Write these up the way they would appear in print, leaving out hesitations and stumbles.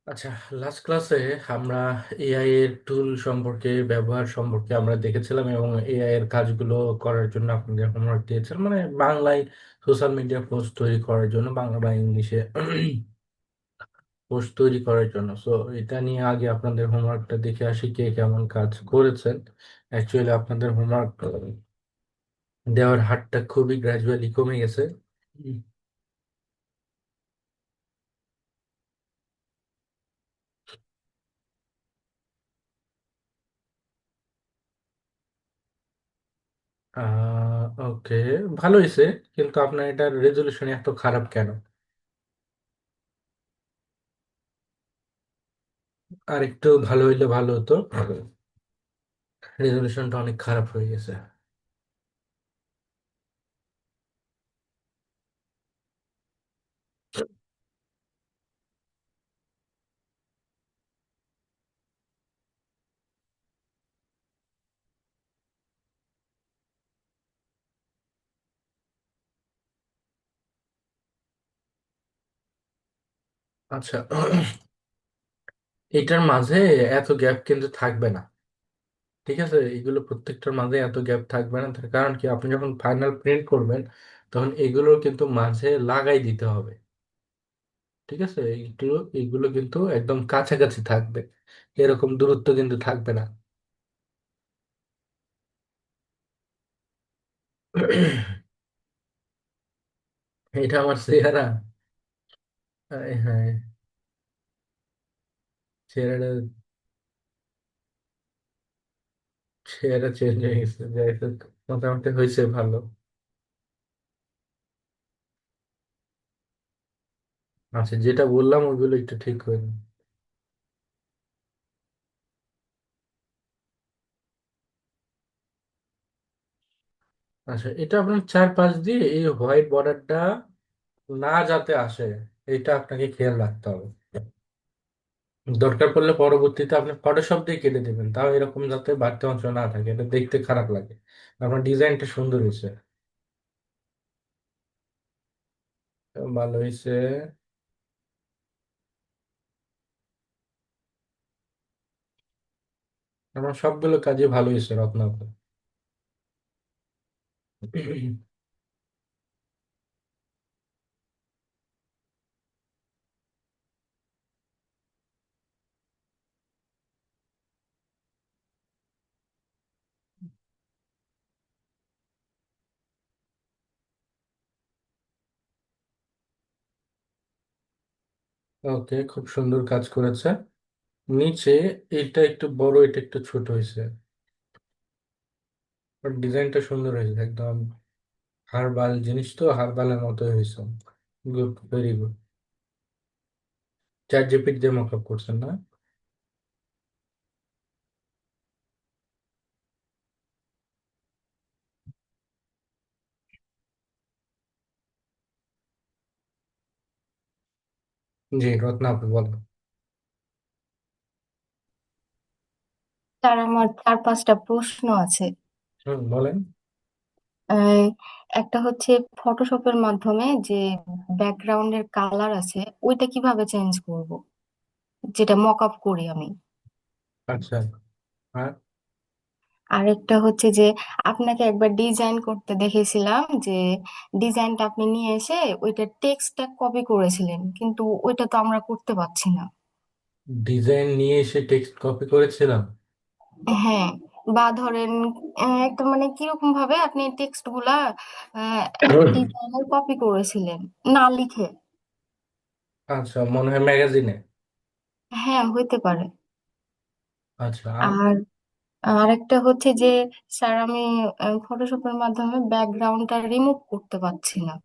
আচ্ছা, লাস্ট ক্লাসে আমরা এআই এর টুল সম্পর্কে ব্যবহার সম্পর্কে আমরা দেখেছিলাম এবং এআই এর কাজগুলো করার জন্য আপনাদের হোমওয়ার্ক দিয়েছিলাম, মানে বাংলায় সোশ্যাল মিডিয়া পোস্ট তৈরি করার জন্য, বাংলা বা ইংলিশে পোস্ট তৈরি করার জন্য। সো এটা নিয়ে আগে আপনাদের হোমওয়ার্কটা দেখে আসি কে কেমন কাজ করেছেন। অ্যাকচুয়ালি আপনাদের হোমওয়ার্ক দেওয়ার হারটা খুবই গ্র্যাজুয়ালি কমে গেছে। উম, ওকে, ভালো হয়েছে, কিন্তু আপনার এটার রেজলিউশন এত খারাপ কেন? আর একটু ভালো হইলে ভালো হতো। রেজলিউশনটা অনেক খারাপ হয়ে গেছে। আচ্ছা, এটার মাঝে এত গ্যাপ কিন্তু থাকবে না। ঠিক আছে, এগুলো প্রত্যেকটার মাঝে এত গ্যাপ থাকবে না, তার কারণ কি, আপনি যখন ফাইনাল প্রিন্ট করবেন তখন এগুলো কিন্তু মাঝে লাগাই দিতে হবে। ঠিক আছে, এইগুলো এইগুলো কিন্তু একদম কাছাকাছি থাকবে, এরকম দূরত্ব কিন্তু থাকবে না। এটা আমার চেহারা? হ্যাঁ, চেহারাটা চেহারা চেঞ্জ হয়ে গেছে, যাই হোক, মোটামুটি হয়েছে ভালো। আচ্ছা, যেটা বললাম ওইগুলো একটু ঠিক করে নিন। আচ্ছা, এটা আপনার চারপাশ দিয়ে এই হোয়াইট বর্ডারটা না যাতে আসে, এটা আপনাকে খেয়াল রাখতে হবে। দরকার পড়লে পরবর্তীতে আপনি ফটোশপ দিয়ে কেটে দেবেন, তাও এরকম যাতে বাড়তি অংশ না থাকে, এটা দেখতে খারাপ লাগে। আপনার ডিজাইনটা সুন্দর হয়েছে, ভালো হয়েছে। আমার সবগুলো কাজই ভালো হয়েছে রত্নাকর। ওকে, খুব সুন্দর কাজ করেছে। নিচে এটা একটু বড়, এটা একটু ছোট হয়েছে, বাট ডিজাইনটা সুন্দর হয়েছে একদম। হারবাল জিনিস তো, হারবালের মতো হয়েছে। Good, very good. Chat GPT দিয়ে মক আপ করছেন না? জি, রত্না আপু বলো। তার আমার চার পাঁচটা প্রশ্ন আছে। হুম, বলেন। আহ, একটা হচ্ছে ফটোশপের মাধ্যমে যে ব্যাকগ্রাউন্ডের কালার আছে ওইটা কিভাবে চেঞ্জ করব, যেটা মক আপ করি আমি। আচ্ছা, আর আর একটা হচ্ছে যে আপনাকে একবার ডিজাইন করতে দেখেছিলাম, যে ডিজাইনটা আপনি নিয়ে এসে ওইটা টেক্সটটা কপি করেছিলেন, কিন্তু ওইটা তো আমরা করতে পারছি না। ডিজাইন নিয়ে এসে টেক্সট কপি করেছিলাম? হ্যাঁ, বা ধরেন একটা মানে কিরকম ভাবে আপনি টেক্সট গুলা একটা ডিজাইনের কপি করেছিলেন, না লিখে। আচ্ছা, মনে হয় ম্যাগাজিনে। হ্যাঁ, হইতে পারে। আচ্ছা, আর আর আরেকটা হচ্ছে যে স্যার আমি ফটোশপের মাধ্যমে ব্যাকগ্রাউন্ডটা রিমুভ করতে পারছি না।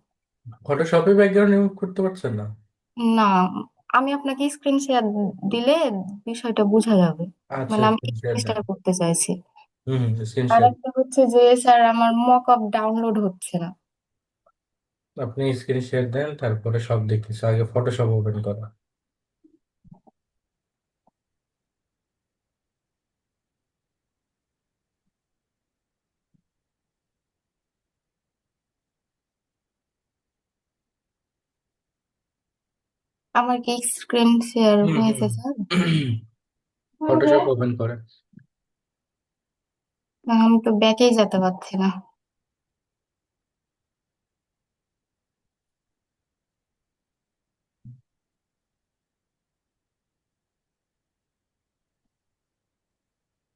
ফটোশপে ব্যাকগ্রাউন্ড রিমুভ করতে পারছেন না? না, আমি আপনাকে স্ক্রিন শেয়ার দিলে বিষয়টা বোঝা যাবে। আচ্ছা, মানে আমি স্ক্রিন শেয়ার দেন। চেষ্টা করতে চাইছি। হুম, স্ক্রিন আর শেয়ার। একটা হচ্ছে যে স্যার আমার মক আপ ডাউনলোড হচ্ছে না। আপনি স্ক্রিন শেয়ার দেন, তারপরে সব দেখতেছি, আগে ফটোশপ ওপেন করা। আমার কি স্ক্রিন শেয়ার হুম হুম। হয়েছে স্যার? ফটোশপ ওপেন করে। আমি তো ব্যাকেই যেতে পারছি না।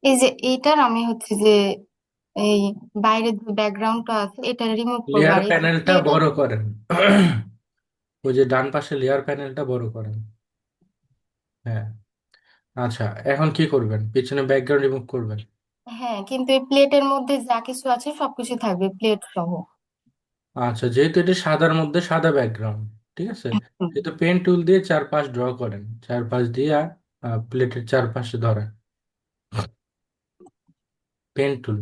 এই যে এইটার আমি হচ্ছে যে এই বাইরের যে ব্যাকগ্রাউন্ডটা আছে এটা রিমুভ করবো, লেয়ার আর এই যে প্যানেলটা প্লেটের। বড় করেন। ওই যে ডান পাশে লেয়ার প্যানেলটা বড় করেন। হ্যাঁ। আচ্ছা, এখন কি করবেন? পিছনে ব্যাকগ্রাউন্ড রিমুভ করবেন। হ্যাঁ, কিন্তু এই প্লেটের মধ্যে যা কিছু আছে সবকিছু থাকবে, প্লেট সহ। আচ্ছা, যেহেতু এটা সাদার মধ্যে সাদা ব্যাকগ্রাউন্ড, ঠিক আছে, হুম। যেহেতু পেন টুল দিয়ে চারপাশ ড্র করেন, চারপাশ দিয়ে প্লেটের চারপাশে ধরেন পেন টুল।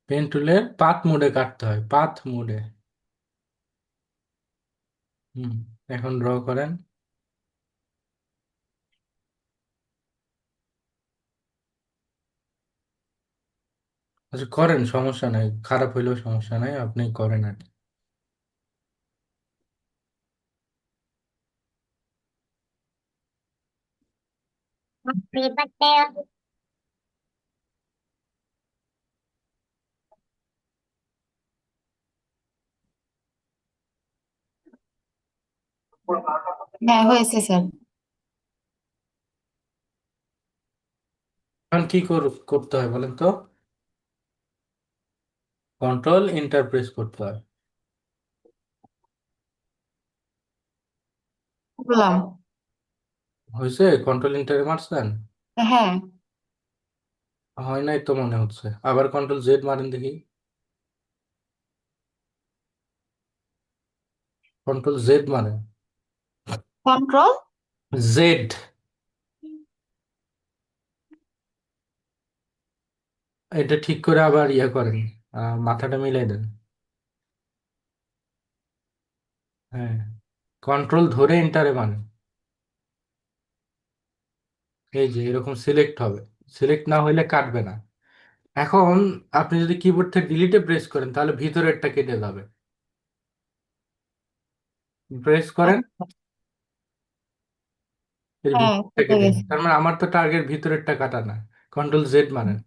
পেন টুলের পাথ মোডে কাটতে হয়, পাথ মোডে। হুম। এখন ড্র করেন। আচ্ছা করেন, সমস্যা নাই, খারাপ হইলেও সমস্যা নাই, আপনি করেন আর কি। হ্যাঁ, হয়েছে স্যার। এখন কি করতে হয় বলেন তো? কন্ট্রোল ইন্টার প্রেস করতে হয়। বললাম। হয়েছে? কন্ট্রোল ইন্টারে মারছেন? হ্যাঁ। হয় নাই তো মনে হচ্ছে, আবার কন্ট্রোল জেড মারেন দেখি। কন্ট্রোল জেড মারেন। কন্ট্রোল। জেড। এটা ঠিক করে আবার ইয়ে করেন, মাথাটা মিলাই দেন। হ্যাঁ, কন্ট্রোল ধরে এন্টারে মানে এই যে এরকম সিলেক্ট হবে। সিলেক্ট না হইলে কাটবে না। এখন আপনি যদি কিবোর্ড থেকে ডিলিটে প্রেস করেন তাহলে ভিতরেরটা কেটে যাবে। প্রেস করেন, এর হ্যাঁ, ভিতরটা কেটে কেটে গেছে। যাবে, তার মানে আমার তো টার্গেট ভিতরেরটা কাটা না। কন্ট্রোল জেড মারেন।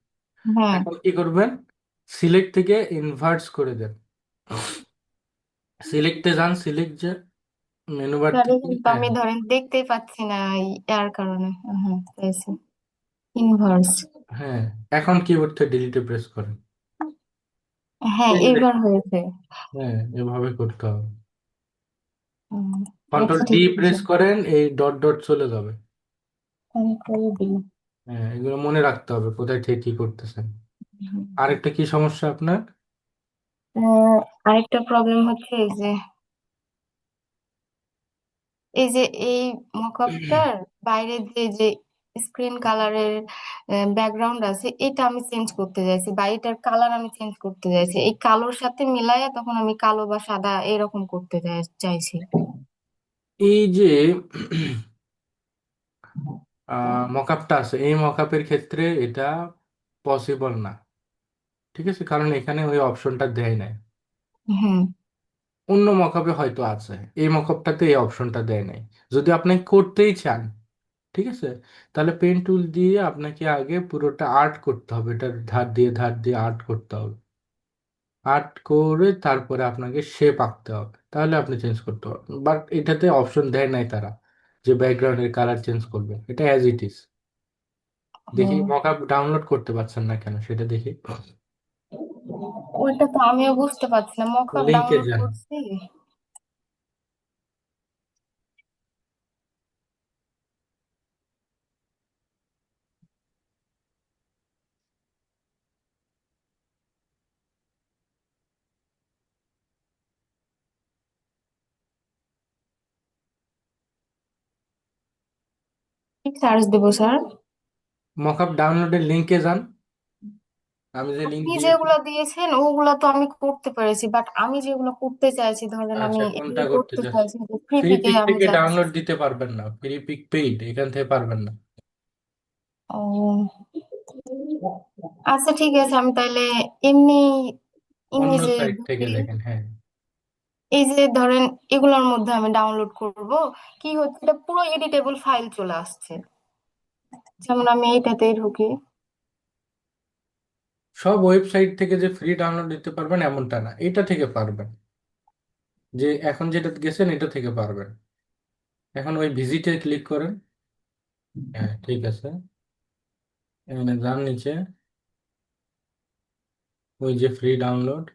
হ্যাঁ। এখন কি করবেন? সিলেক্ট থেকে ইনভার্টস করে দেন। সিলেক্টে যান, সিলেক্ট যে মেনু বার তাহলে থেকে, কিন্তু হ্যাঁ। আমি ধরেন দেখতেই পাচ্ছি না এই এর কারণে। হ্যাঁ, পেয়েছি। ইনভার্স। হ্যাঁ, এখন কিবোর্ড থেকে ডিলিটে প্রেস করেন। হ্যাঁ, এই যে এবার দেখুন। হয়েছে। হ্যাঁ, এভাবে করতে হবে। হুম, কন্ট্রোল আচ্ছা ডি ঠিক আছে। প্রেস করেন, এই ডট ডট চলে যাবে। Control D. হ্যাঁ, এগুলো মনে রাখতে হবে কোথায় থেকে কি করতেছেন। আরেকটা কি সমস্যা আপনার? আরেকটা প্রবলেম হচ্ছে এই যে এই মকআপটার বাইরে যে যে স্ক্রিন কালারের ব্যাকগ্রাউন্ড আছে, এটা আমি চেঞ্জ করতে চাইছি, বা এটার কালার আমি চেঞ্জ করতে চাইছি, এই কালোর সাথে মিলাইয়া তখন আমি কালো বা সাদা এরকম করতে চাইছি। এই যে মকআপটা আছে, এই মকআপের ক্ষেত্রে এটা পসিবল না, ঠিক আছে, কারণ এখানে ওই অপশনটা দেয় নাই। হুম। অন্য মকআপে হয়তো আছে, এই মকআপটাতে এই অপশনটা দেয় নাই। যদি আপনি করতেই চান, ঠিক আছে, তাহলে পেন টুল দিয়ে আপনাকে আগে পুরোটা আর্ট করতে হবে, এটা ধার দিয়ে ধার দিয়ে আর্ট করতে হবে। আর্ট করে তারপরে আপনাকে শেপ আঁকতে হবে, তাহলে আপনি চেঞ্জ করতে পারবেন। বাট এটাতে অপশন দেয় নাই তারা, যে ব্যাকগ্রাউন্ডের কালার চেঞ্জ করবে, এটা অ্যাজ ইট ইজ। দেখি হুম। মকআপ ডাউনলোড করতে পারছেন না কেন সেটা দেখি। ওইটা তো আমিও বুঝতে পারছি না, মকআপ লিঙ্কে ডাউনলোড যান। করছি। কি সার্চ দেবো স্যার? মকআপ ডাউনলোডের লিঙ্কে যান, আমি যে লিঙ্ক আপনি দিয়েছি। যেগুলো দিয়েছেন ওগুলা তো আমি করতে পেরেছি, বাট আমি যেগুলো করতে চাইছি, ধরেন আমি আচ্ছা, কোনটা এগুলো করতে করতে চাচ্ছেন? চাইছি যে ফ্রি ফ্রি পিকে পিক আমি থেকে যাচ্ছি। ডাউনলোড দিতে পারবেন না, ফ্রি পিক পেইড, এখান থেকে পারবেন না। ও আচ্ছা, ঠিক আছে, আমি তাহলে এমনি অন্য ইমেজে সাইট থেকে ঢুকি। দেখেন, হ্যাঁ। এই যে ধরেন এগুলোর মধ্যে আমি ডাউনলোড করব, কি হচ্ছে, এটা পুরো এডিটেবল ফাইল চলে আসছে। যেমন আমি এইটাতেই ঢুকি। সব ওয়েবসাইট থেকে যে ফ্রি ডাউনলোড দিতে পারবেন এমনটা না, এটা থেকে পারবেন। যে এখন যেটা গেছেন এটা থেকে পারবেন। এখন ওই ভিজিটে ক্লিক করেন। হ্যাঁ, ঠিক আছে। এখানে যান নিচে, ওই যে ফ্রি ডাউনলোড,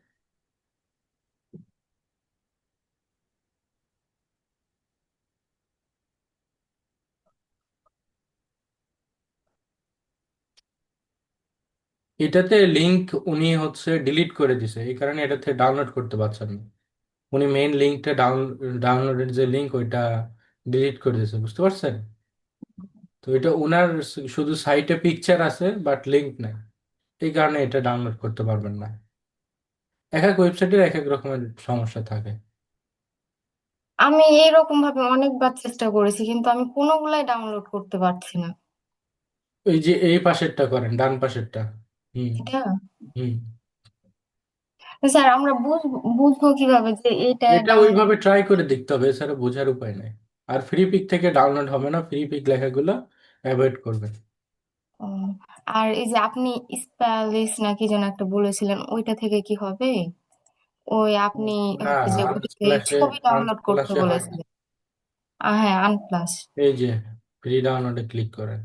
এটাতে লিংক উনি হচ্ছে ডিলিট করে দিছে, এই কারণে এটা থেকে ডাউনলোড করতে পারছেন না। উনি মেইন লিঙ্কটা ডাউনলোডের যে লিঙ্ক ওইটা ডিলিট করে দিয়েছে, বুঝতে পারছেন? তো এটা ওনার শুধু সাইটে পিকচার আছে বাট লিঙ্ক নাই, এই কারণে এটা ডাউনলোড করতে পারবেন না। এক এক ওয়েবসাইটের এক এক রকমের সমস্যা থাকে। আমি এইরকম ভাবে অনেকবার চেষ্টা করেছি, কিন্তু আমি কোনোগুলাই ডাউনলোড করতে পারছি না। ওই যে এই পাশেরটা করেন, ডান পাশেরটা। হুম। এটা হুম। স্যার, আমরা বুঝবো কিভাবে যে এটা এটা ডাউনলোড? ওইভাবে ট্রাই করে দেখতে হবে, এছাড়া বোঝার উপায় নাই। আর ফ্রি পিক থেকে ডাউনলোড হবে না, ফ্রি পিক লেখাগুলো অ্যাভয়েড করবেন। আর এই যে আপনি স্প্যালিশ নাকি যেন একটা বলেছিলেন, ওইটা থেকে কি হবে? ওই আপনি না, হচ্ছে যে ওইটাতে আনস্প্ল্যাশে, ছবি ডাউনলোড করতে আনস্প্ল্যাশে হয় না। বলেছিলেন। হ্যাঁ, আনপ্লাস। এই যে ফ্রি ডাউনলোডে ক্লিক করেন।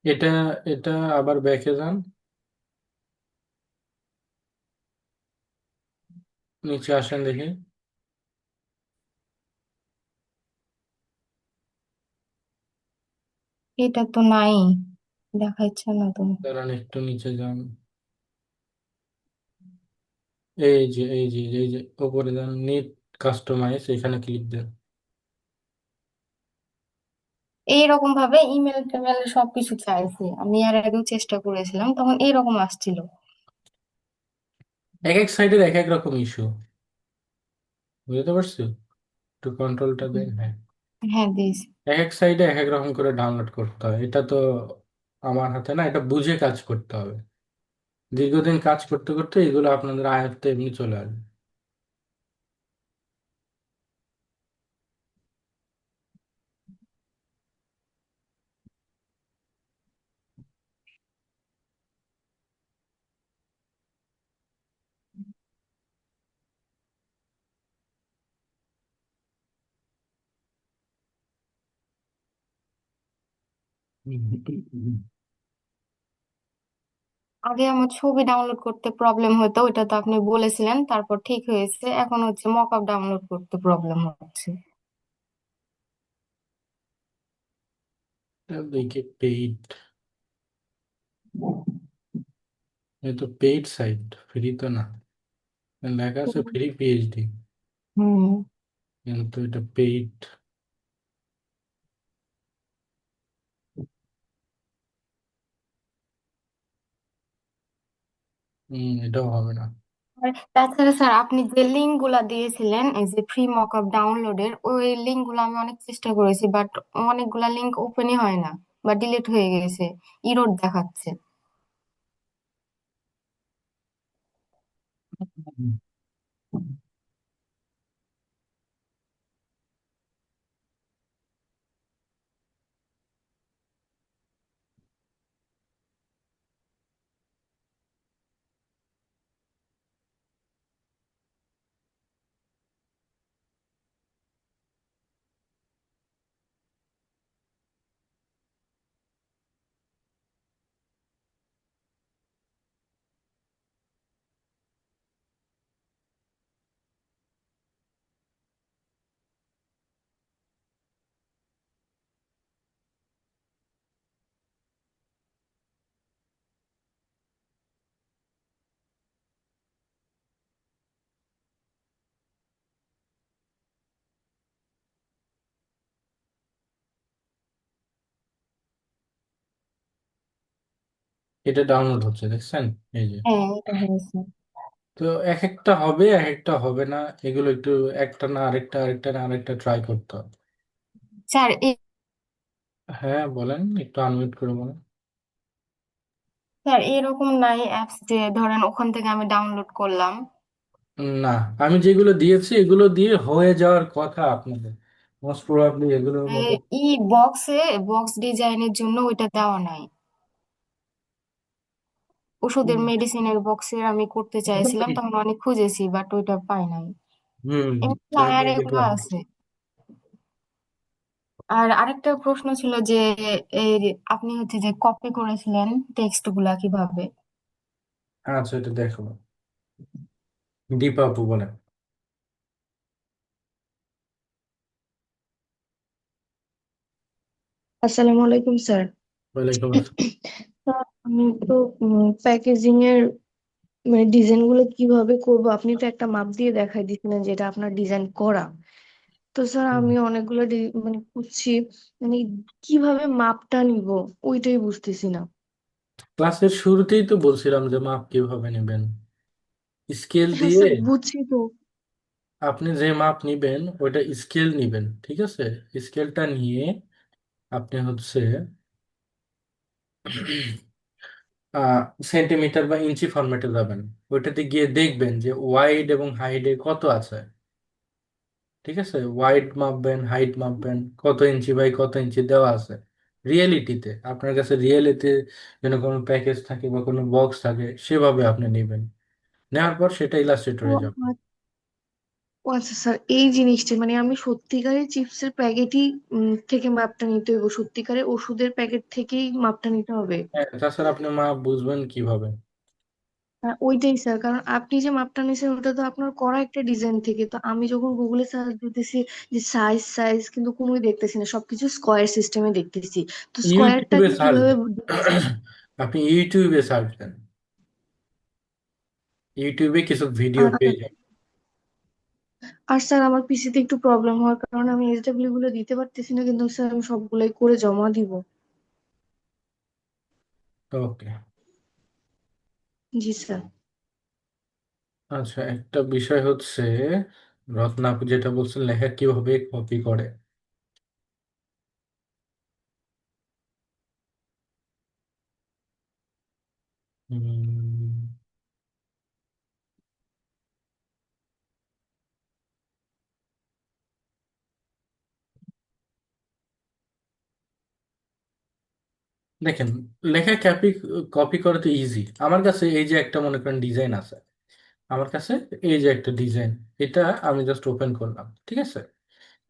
এটা এটা আবার ব্যাকে যান, নিচে আসেন দেখি। এটা তো নাই, দেখাচ্ছে না তো। দাঁড়ান একটু নিচে যান। এই যে উপরে যান, নিট কাস্টমাইজ, এখানে ক্লিক দেন। এইরকম ভাবে ইমেল টেমেল সবকিছু চাইছে, আমি আর আগেও চেষ্টা করেছিলাম, তখন এইরকম আসছিল। এক এক সাইডের এক এক রকম ইস্যু, বুঝতে পারছো? একটু কন্ট্রোলটা দেন, হ্যাঁ। হ্যাঁ, দিয়েছি। এক এক সাইডে এক এক রকম করে ডাউনলোড করতে হয়, এটা তো আমার হাতে না, এটা বুঝে কাজ করতে হবে। দীর্ঘদিন কাজ করতে করতে এগুলো আপনাদের আয়ত্তে এমনি চলে আসবে। আগে আমার ছবি ডাউনলোড করতে প্রবলেম হতো, ওইটা তো আপনি বলেছিলেন, তারপর ঠিক হয়েছে। এখন হচ্ছে মকআপ ডাউনলোড করতে প্রবলেম হচ্ছে। দেখি পেইড, এ তো পেইড সাইট, ফ্রি তো না। লেখা আছে ফ্রি পিএইচডি, হুম। কিন্তু এটা পেইড। এটাও হবে না। আর তাছাড়া স্যার, আপনি যে লিঙ্ক গুলা দিয়েছিলেন, এই যে ফ্রি মকআপ ডাউনলোডের, ওই লিঙ্ক গুলো আমি অনেক চেষ্টা করেছি, বাট অনেকগুলা লিঙ্ক ওপেনই হয় না, বা ডিলিট হয়ে গেছে, ইরর দেখাচ্ছে। হুম। এটা ডাউনলোড হচ্ছে দেখছেন? এই যে। হ্যাঁ, এটা হয়েছে। তো এক একটা হবে, এক একটা হবে না। এগুলো একটু একটা না আরেকটা, আরেকটা না আরেকটা ট্রাই করতে হবে। স্যার হ্যাঁ বলেন, একটু আনমিউট করে বলেন। স্যার এরকম নাই অ্যাপস যে ধরেন ওখান থেকে আমি ডাউনলোড করলাম। না, আমি যেগুলো দিয়েছি এগুলো দিয়ে হয়ে যাওয়ার কথা আপনাদের, মোস্ট প্রবাবলি এগুলোর মধ্যে। ই বক্সে বক্স ডিজাইনের জন্য ওইটা দেওয়া নাই। ওষুধের মেডিসিনের বক্সের আমি করতে চাইছিলাম, তখন অনেক খুঁজেছি বাট ওইটা পাই নাই। হুম। এমনি তো আমি আর এগুলো দেখলাম। আছে। আর আরেকটা প্রশ্ন ছিল যে এই আপনি হচ্ছে যে কপি করেছিলেন টেক্সট গুলা কিভাবে? আচ্ছা, এটা দেখো, দীপা আপু বলেন। আসসালামু আলাইকুম স্যার। ওয়ালাইকুম আসসালাম। স্যার, আমি তো প্যাকেজিং এর মানে ডিজাইন গুলো কিভাবে করব, আপনি তো একটা মাপ দিয়ে দেখাই দিচ্ছিলেন যেটা আপনার ডিজাইন করা। তো স্যার আমি অনেকগুলো মানে খুঁজছি, মানে কিভাবে মাপটা নিব ওইটাই বুঝতেছি না। ক্লাসের শুরুতেই তো বলছিলাম যে মাপ কিভাবে নেবেন, স্কেল হ্যাঁ দিয়ে। স্যার, বুঝছি তো। আপনি যে মাপ নিবেন ওইটা স্কেল নিবেন, ঠিক আছে? স্কেলটা নিয়ে আপনি হচ্ছে সেন্টিমিটার বা ইঞ্চি ফরম্যাটে যাবেন। ওইটাতে গিয়ে দেখবেন যে ওয়াইড এবং হাইডে কত আছে। ঠিক আছে, ওয়াইড মাপবেন, হাইট মাপবেন, কত ইঞ্চি বাই কত ইঞ্চি দেওয়া আছে রিয়েলিটিতে। আপনার কাছে রিয়েলিটি যেন কোনো প্যাকেজ থাকে বা কোনো বক্স থাকে, সেভাবে আপনি নেবেন। নেওয়ার পর সেটা ও ইলাস্ট্রেটরে যাবে। ও আচ্ছা স্যার, এই জিনিসটা মানে আমি সত্যিকারের চিপসের প্যাকেটই থেকে মাপটা নিতে হবে, সত্যিকারের ওষুধের প্যাকেট থেকেই মাপটা নিতে হবে? হ্যাঁ, তাছাড়া আপনি মাপ বুঝবেন কিভাবে? হ্যাঁ, ওইটাই স্যার, কারণ আপনি যে মাপটা নিয়েছেন ওটা তো আপনার করা একটা ডিজাইন থেকে। তো আমি যখন গুগলে সার্চ দিতেছি যে সাইজ সাইজ, কিন্তু কোনোই দেখতেছি না, সবকিছু স্কোয়ার সিস্টেমে দেখতেছি। তো ইউটিউবে স্কোয়ারটাকে সার্চ কিভাবে দেন। আপনি ইউটিউবে সার্চ দেন, ইউটিউবে কিছু ভিডিও আর পেয়ে যাবেন। আর স্যার আমার পিসিতে একটু প্রবলেম হওয়ার কারণে আমি এইচডব্লিউ গুলো দিতে পারতেছি না, কিন্তু স্যার আমি সবগুলাই করে জমা দিব। ওকে। জি স্যার। আচ্ছা, একটা বিষয় হচ্ছে, রত্না আপু যেটা বলছেন লেখা কিভাবে কপি করে। উম, দেখেন, লেখা কপি কপি করা তো ইজি। আমার কাছে এই যে একটা মনে করেন ডিজাইন আছে, আমার কাছে এই যে একটা ডিজাইন, এটা আমি জাস্ট ওপেন করলাম, ঠিক আছে?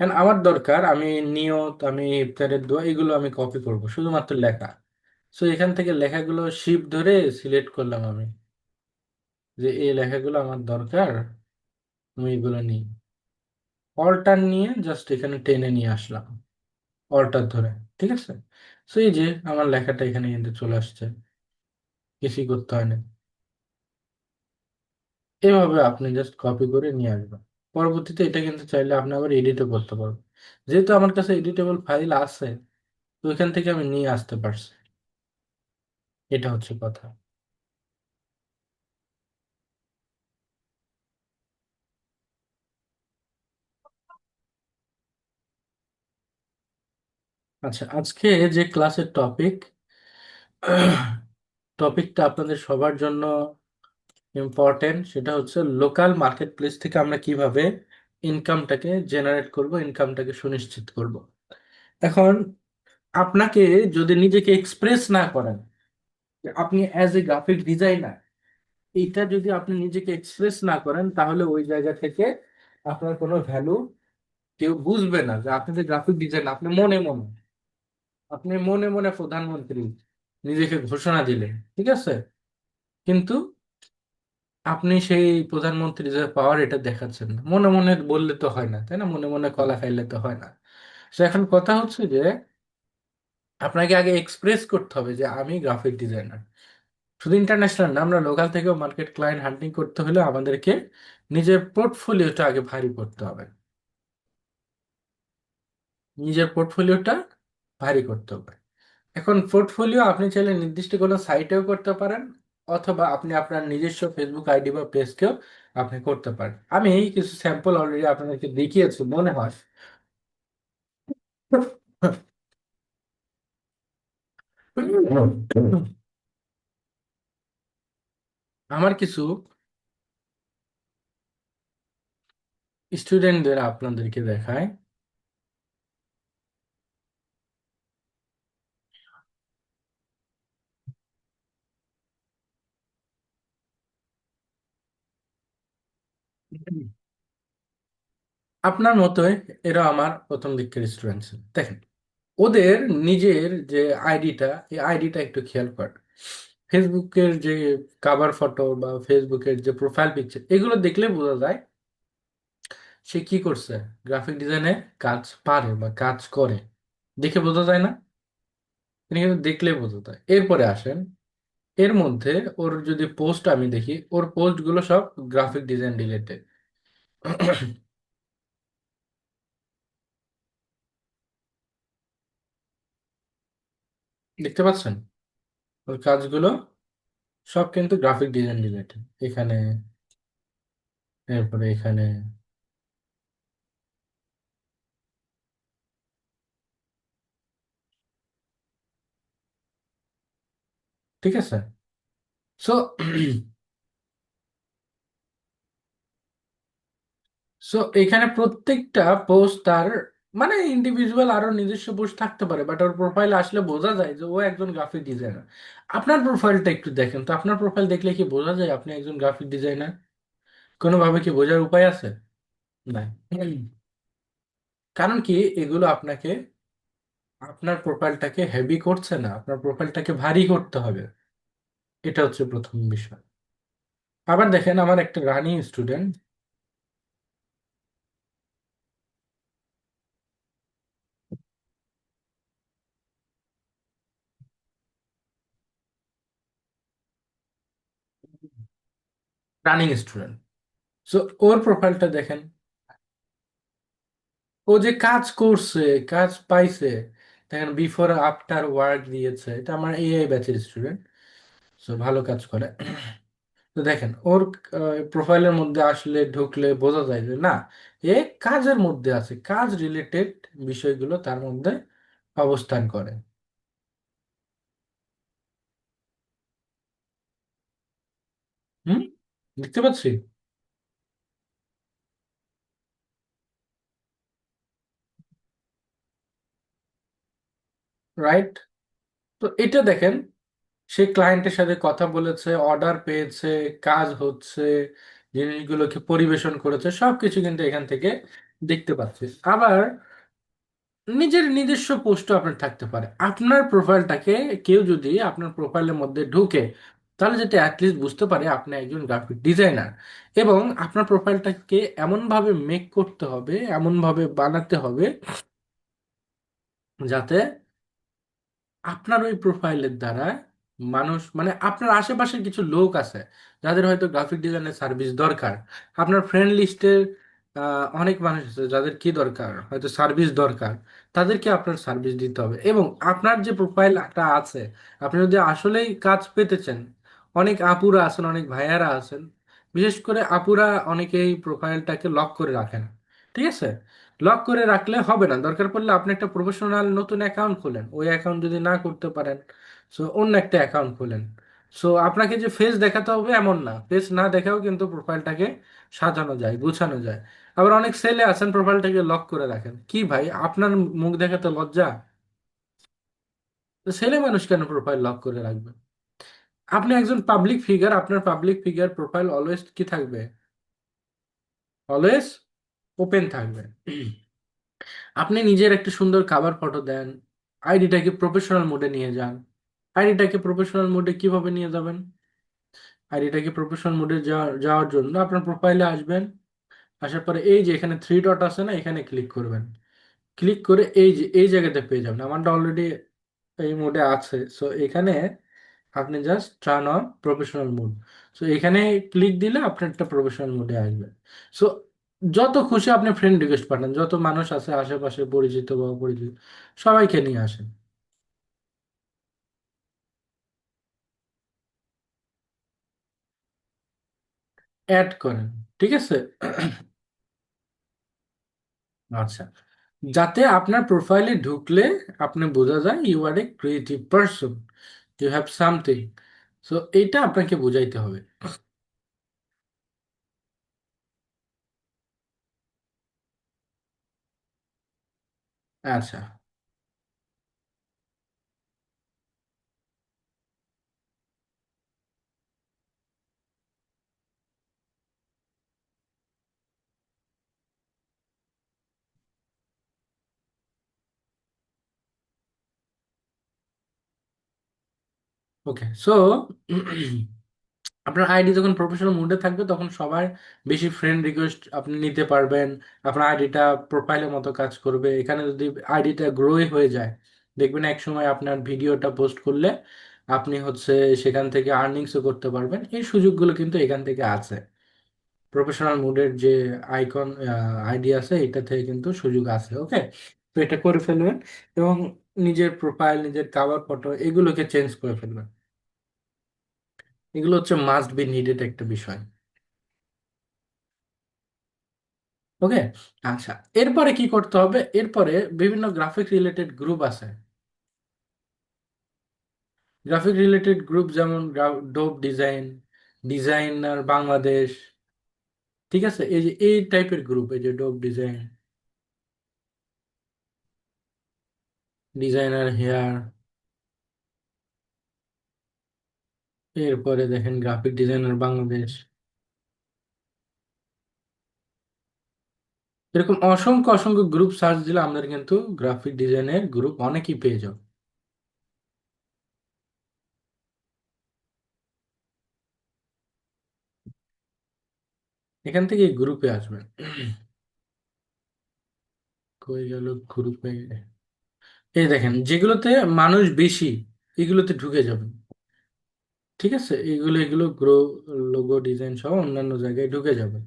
এখন আমার দরকার, আমি নিয়ত, আমি ইফতারের দোয়া, এগুলো আমি কপি করব, শুধুমাত্র লেখা। সো এখান থেকে লেখাগুলো শিফট ধরে সিলেক্ট করলাম আমি, যে এই লেখাগুলো আমার দরকার, আমি এগুলো নিই। অল্টার নিয়ে জাস্ট এখানে টেনে নিয়ে আসলাম, অল্টার ধরে, ঠিক আছে? সো এই যে আমার লেখাটা এখানে কিন্তু চলে আসছে, কিছুই করতে হয় না। এভাবে আপনি জাস্ট কপি করে নিয়ে আসবেন। পরবর্তীতে এটা কিন্তু চাইলে আপনি আবার এডিটও করতে পারবেন। যেহেতু আমার কাছে এডিটেবল ফাইল আছে, তো ওইখান থেকে আমি নিয়ে আসতে পারছি। এটা হচ্ছে কথা। আচ্ছা, আজকে যে ক্লাসের টপিকটা আপনাদের সবার জন্য ইম্পর্টেন্ট, সেটা হচ্ছে লোকাল মার্কেট প্লেস থেকে আমরা কিভাবে ইনকামটাকে জেনারেট করব, ইনকামটাকে সুনিশ্চিত করব। এখন আপনাকে যদি নিজেকে এক্সপ্রেস না করেন, আপনি অ্যাজ এ গ্রাফিক ডিজাইনার, এইটা যদি আপনি নিজেকে এক্সপ্রেস না করেন, তাহলে ওই জায়গা থেকে আপনার কোনো ভ্যালু কেউ বুঝবে না। যে আপনি যে গ্রাফিক ডিজাইন, আপনি মনে মনে প্রধানমন্ত্রী নিজেকে ঘোষণা দিলেন, ঠিক আছে? কিন্তু আপনি সেই প্রধানমন্ত্রী যে পাওয়ার, এটা দেখাচ্ছেন না। মনে মনে বললে তো হয় না, তাই না? মনে মনে কলা খাইলে তো হয় না। তো এখন কথা হচ্ছে যে আপনাকে আগে এক্সপ্রেস করতে হবে যে আমি গ্রাফিক ডিজাইনার। শুধু ইন্টারন্যাশনাল না, আমরা লোকাল থেকেও মার্কেট ক্লায়েন্ট হান্টিং করতে হলে আমাদেরকে নিজের পোর্টফোলিওটা আগে ভারী করতে হবে। নিজের পোর্টফোলিওটা ভারী করতে হবে। এখন পোর্টফোলিও আপনি চাইলে নির্দিষ্ট কোনো সাইটেও করতে পারেন, অথবা আপনি আপনার নিজস্ব ফেসবুক আইডি বা পেজকেও আপনি করতে পারেন। আমি এই কিছু স্যাম্পল অলরেডি আপনাদেরকে দেখিয়েছি মনে হয়। আমার কিছু স্টুডেন্টদের আপনাদেরকে দেখায়। আপনার মতোই এরা আমার প্রথম দিকের স্টুডেন্টস। দেখেন, ওদের নিজের যে আইডিটা, এই আইডিটা একটু খেয়াল করেন। ফেসবুকের যে কাভার ফটো বা ফেসবুকের যে প্রোফাইল পিকচার, এগুলো দেখলে বোঝা যায় সে কি করছে, গ্রাফিক ডিজাইনে কাজ পারে বা কাজ করে। দেখে বোঝা যায় না? তিনি কিন্তু দেখলে বোঝা যায়। এরপরে আসেন, এর মধ্যে ওর যদি পোস্ট আমি দেখি, ওর পোস্ট গুলো সব গ্রাফিক ডিজাইন রিলেটেড। দেখতে পাচ্ছেন ওর কাজগুলো সব কিন্তু গ্রাফিক ডিজাইন রিলেটেড। এখানে, এরপরে এখানে, ঠিক আছে। সো সো এখানে প্রত্যেকটা পোস্ট তার, মানে ইন্ডিভিজুয়াল আরো নিজস্ব পোস্ট থাকতে পারে, বাট ওর প্রোফাইল আসলে বোঝা যায় যে ও একজন গ্রাফিক ডিজাইনার। আপনার প্রোফাইলটা একটু দেখেন তো, আপনার প্রোফাইল দেখলে কি বোঝা যায় আপনি একজন গ্রাফিক ডিজাইনার? কোনোভাবে কি বোঝার উপায় আছে? নাই। কারণ কি, এগুলো আপনাকে আপনার প্রোফাইলটাকে হেভি করছে না, আপনার প্রোফাইলটাকে ভারী করতে হবে। এটা হচ্ছে প্রথম বিষয়। আবার দেখেন, আমার একটা running student, running student, so ওর প্রোফাইলটা দেখেন। ও যে কাজ করছে, কাজ পাইছে, দেখেন বিফোর আফটার ওয়ার্ক দিয়েছে। এটা আমার এআই ব্যাচের স্টুডেন্ট, সো ভালো কাজ করে। তো দেখেন ওর প্রোফাইলের মধ্যে আসলে ঢুকলে বোঝা যায় যে না, এ কাজের মধ্যে আছে, কাজ রিলেটেড বিষয়গুলো তার মধ্যে অবস্থান করে। হুম, দেখতে পাচ্ছি, রাইট? তো এটা দেখেন, সে ক্লায়েন্টের সাথে কথা বলেছে, অর্ডার পেয়েছে, কাজ হচ্ছে, জিনিসগুলোকে পরিবেশন করেছে, সবকিছু কিন্তু এখান থেকে দেখতে পাচ্ছি। আবার নিজের নিজস্ব পোস্টও আপনার থাকতে পারে। আপনার প্রোফাইলটাকে কেউ যদি আপনার প্রোফাইলের মধ্যে ঢুকে, তাহলে যেটা অ্যাটলিস্ট বুঝতে পারে আপনি একজন গ্রাফিক ডিজাইনার। এবং আপনার প্রোফাইলটাকে এমনভাবে মেক করতে হবে, এমনভাবে বানাতে হবে, যাতে আপনার ওই প্রোফাইলের দ্বারা মানুষ, মানে আপনার আশেপাশের কিছু লোক আছে যাদের হয়তো গ্রাফিক ডিজাইনের সার্ভিস দরকার। আপনার ফ্রেন্ড লিস্টের অনেক মানুষ আছে যাদের কি দরকার, হয়তো সার্ভিস দরকার, তাদেরকে আপনার সার্ভিস দিতে হবে। এবং আপনার যে প্রোফাইলটা আছে, আপনি যদি আসলেই কাজ পেতে চান, অনেক আপুরা আছেন, অনেক ভাইয়ারা আছেন, বিশেষ করে আপুরা অনেকেই প্রোফাইলটাকে লক করে রাখেন। ঠিক আছে, লক করে রাখলে হবে না, দরকার পড়লে আপনি একটা প্রফেশনাল নতুন অ্যাকাউন্ট খোলেন। ওই অ্যাকাউন্ট যদি না করতে পারেন, সো অন্য একটা অ্যাকাউন্ট খোলেন। সো আপনাকে যে ফেস দেখাতে হবে এমন না, ফেস না দেখাও কিন্তু প্রোফাইলটাকে সাজানো যায়, গুছানো যায়। আবার অনেক ছেলে আছেন প্রোফাইলটাকে লক করে রাখেন। কি ভাই, আপনার মুখ দেখাতে লজ্জা? তো ছেলে মানুষ কেন প্রোফাইল লক করে রাখবে? আপনি একজন পাবলিক ফিগার, আপনার পাবলিক ফিগার প্রোফাইল অলওয়েজ কি থাকবে? অলওয়েজ ওপেন থাকবে। আপনি নিজের একটা সুন্দর কাভার ফটো দেন, আইডিটাকে প্রফেশনাল মোডে নিয়ে যান। আইডিটাকে প্রফেশনাল মোডে কিভাবে নিয়ে যাবেন? আইডিটাকে প্রফেশনাল মোডে যাওয়ার জন্য আপনার প্রোফাইলে আসবেন। আসার পরে এই যে এখানে থ্রি ডট আছে না, এখানে ক্লিক করবেন। ক্লিক করে এই যে এই জায়গাতে পেয়ে যাবেন, আমারটা অলরেডি এই মোডে আছে। সো এখানে আপনি just turn on professional mode. So এখানে ক্লিক দিলে আপনার একটা প্রফেশনাল মোডে আসবে। সো যত খুশি আপনি ফ্রেন্ড রিকোয়েস্ট পাঠান, যত মানুষ আছে আশেপাশে পরিচিত বা অপরিচিত, সবাইকে নিয়ে আসেন। অ্যাড করেন, ঠিক আছে? আচ্ছা, যাতে আপনার প্রোফাইলে ঢুকলে আপনি বোঝা যায় you are a creative person, you have something. So এইটা আপনাকে বোঝাইতে হবে। আচ্ছা, ওকে। সো আপনার আইডি যখন প্রফেশনাল মোডে থাকবে তখন সবার বেশি ফ্রেন্ড রিকোয়েস্ট আপনি নিতে পারবেন। আপনার আইডিটা প্রোফাইলের মতো কাজ করবে। এখানে যদি আইডিটা গ্রোই হয়ে যায়, দেখবেন এক সময় আপনার ভিডিওটা পোস্ট করলে আপনি হচ্ছে সেখান থেকে আর্নিংসও করতে পারবেন। এই সুযোগগুলো কিন্তু এখান থেকে আছে। প্রফেশনাল মোডের যে আইকন আইডি আছে, এটা থেকে কিন্তু সুযোগ আছে। ওকে, তো এটা করে ফেলবেন এবং নিজের প্রোফাইল, নিজের কাভার ফটো এগুলোকে চেঞ্জ করে ফেলবেন। এগুলো হচ্ছে মাস্ট বি নিডেড একটা বিষয়। ওকে, আচ্ছা, এরপরে কি করতে হবে? এরপরে বিভিন্ন গ্রাফিক রিলেটেড গ্রুপ আছে। গ্রাফিক রিলেটেড গ্রুপ যেমন ডোপ ডিজাইন, ডিজাইনার বাংলাদেশ, ঠিক আছে? এই যে এই টাইপের গ্রুপ, এই যে ডোপ ডিজাইন, ডিজাইনার হেয়ার, এরপরে দেখেন গ্রাফিক ডিজাইনার বাংলাদেশ, এরকম অসংখ্য অসংখ্য গ্রুপ সার্চ দিলে আমাদের কিন্তু গ্রাফিক ডিজাইনের গ্রুপ অনেকই পেয়ে যাবে। এখান থেকে গ্রুপে আসবেন। কই গেল গ্রুপে? এই দেখেন যেগুলোতে মানুষ বেশি, এগুলোতে ঢুকে যাবেন। ঠিক আছে, এগুলো এগুলো গ্রো, লোগো ডিজাইন সহ অন্যান্য জায়গায় ঢুকে যাবে।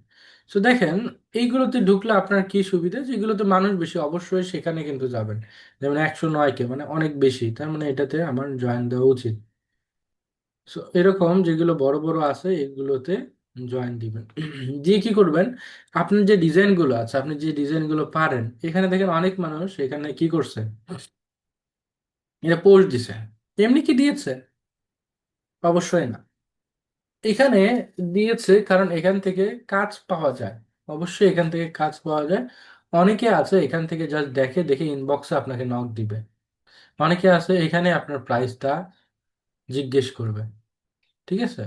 তো দেখেন, এইগুলোতে ঢুকলে আপনার কি সুবিধা, যেগুলোতে মানুষ বেশি অবশ্যই সেখানে কিন্তু যাবেন। যেমন 109K মানে অনেক বেশি, তার মানে এটাতে আমার জয়েন দেওয়া উচিত। সো এরকম যেগুলো বড় বড় আছে এগুলোতে জয়েন দিবেন। দিয়ে কি করবেন? আপনার যে ডিজাইনগুলো আছে, আপনি যে ডিজাইনগুলো পারেন, এখানে দেখেন অনেক মানুষ এখানে কি করছে, এটা পোস্ট দিছে। এমনি কি দিয়েছে? অবশ্যই না। এখানে দিয়েছে কারণ এখান থেকে কাজ পাওয়া যায়। অবশ্যই এখান থেকে কাজ পাওয়া যায়। অনেকে আছে এখান থেকে জাস্ট দেখে দেখে ইনবক্সে আপনাকে নক দিবে। অনেকে আছে এখানে আপনার প্রাইসটা জিজ্ঞেস করবে। ঠিক আছে,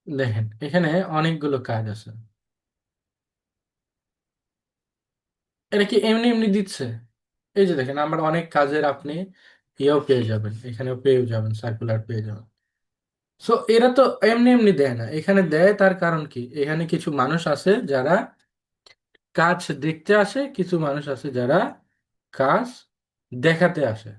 দেখেন এখানে অনেকগুলো কাজ আছে। এটা কি এমনি এমনি দিচ্ছে? এই যে দেখেন আমার অনেক কাজের আপনি ইয়েও পেয়ে যাবেন, এখানেও পেয়ে যাবেন, সার্কুলার পেয়ে যাবেন। সো এরা তো এমনি এমনি দেয় না, এখানে দেয় তার কারণ কি, এখানে কিছু মানুষ আছে যারা কাজ দেখতে আসে, কিছু মানুষ আছে যারা কাজ দেখাতে আসে।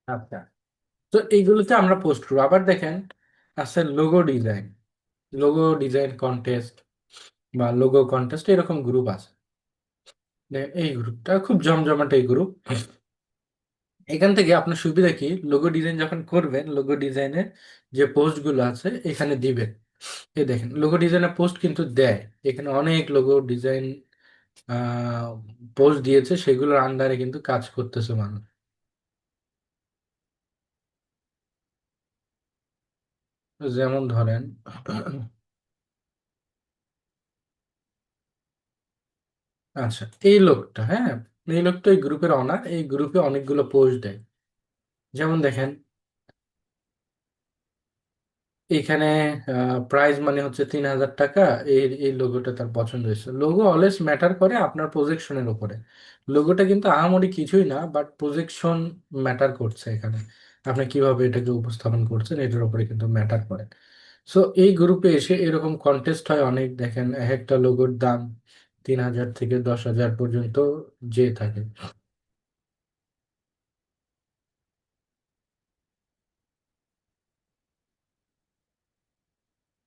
আচ্ছা, তো এইগুলোতে আমরা পোস্ট করবো। আবার দেখেন আছে logo design, logo design contest বা লোগো কন্টেস্ট, এরকম গ্রুপ আছে। দেখেন এই গ্রুপটা খুব জমজমাট এই গ্রুপ। এখান থেকে আপনার সুবিধা কি, লোগো ডিজাইন যখন করবেন, লোগো ডিজাইনের যে পোস্ট গুলো আছে এখানে দিবেন। এই দেখেন লোগো ডিজাইনের পোস্ট কিন্তু দেয়। এখানে অনেক লোগো ডিজাইন পোস্ট দিয়েছে, সেগুলোর আন্ডারে কিন্তু কাজ করতেছে মানুষ। যেমন ধরেন, আচ্ছা এই লোকটা, হ্যাঁ, এই লোকটা এই গ্রুপের অনার, এই গ্রুপে অনেকগুলো পোস্ট দেয়। যেমন দেখেন এখানে প্রাইস মানে হচ্ছে 3,000 টাকা। এই এই লোগোটা তার পছন্দ হয়েছে। লোগো অলওয়েজ ম্যাটার করে আপনার প্রজেকশনের উপরে। লোগোটা কিন্তু আহামরি কিছুই না, বাট প্রজেকশন ম্যাটার করছে এখানে। আপনি কিভাবে এটাকে উপস্থাপন করছেন এটার উপরে কিন্তু ম্যাটার করে। সো এই গ্রুপে এসে এরকম কন্টেস্ট হয় অনেক। দেখেন এক একটা লোগোর দাম 3,000 থেকে 10,000 পর্যন্ত যে থাকে।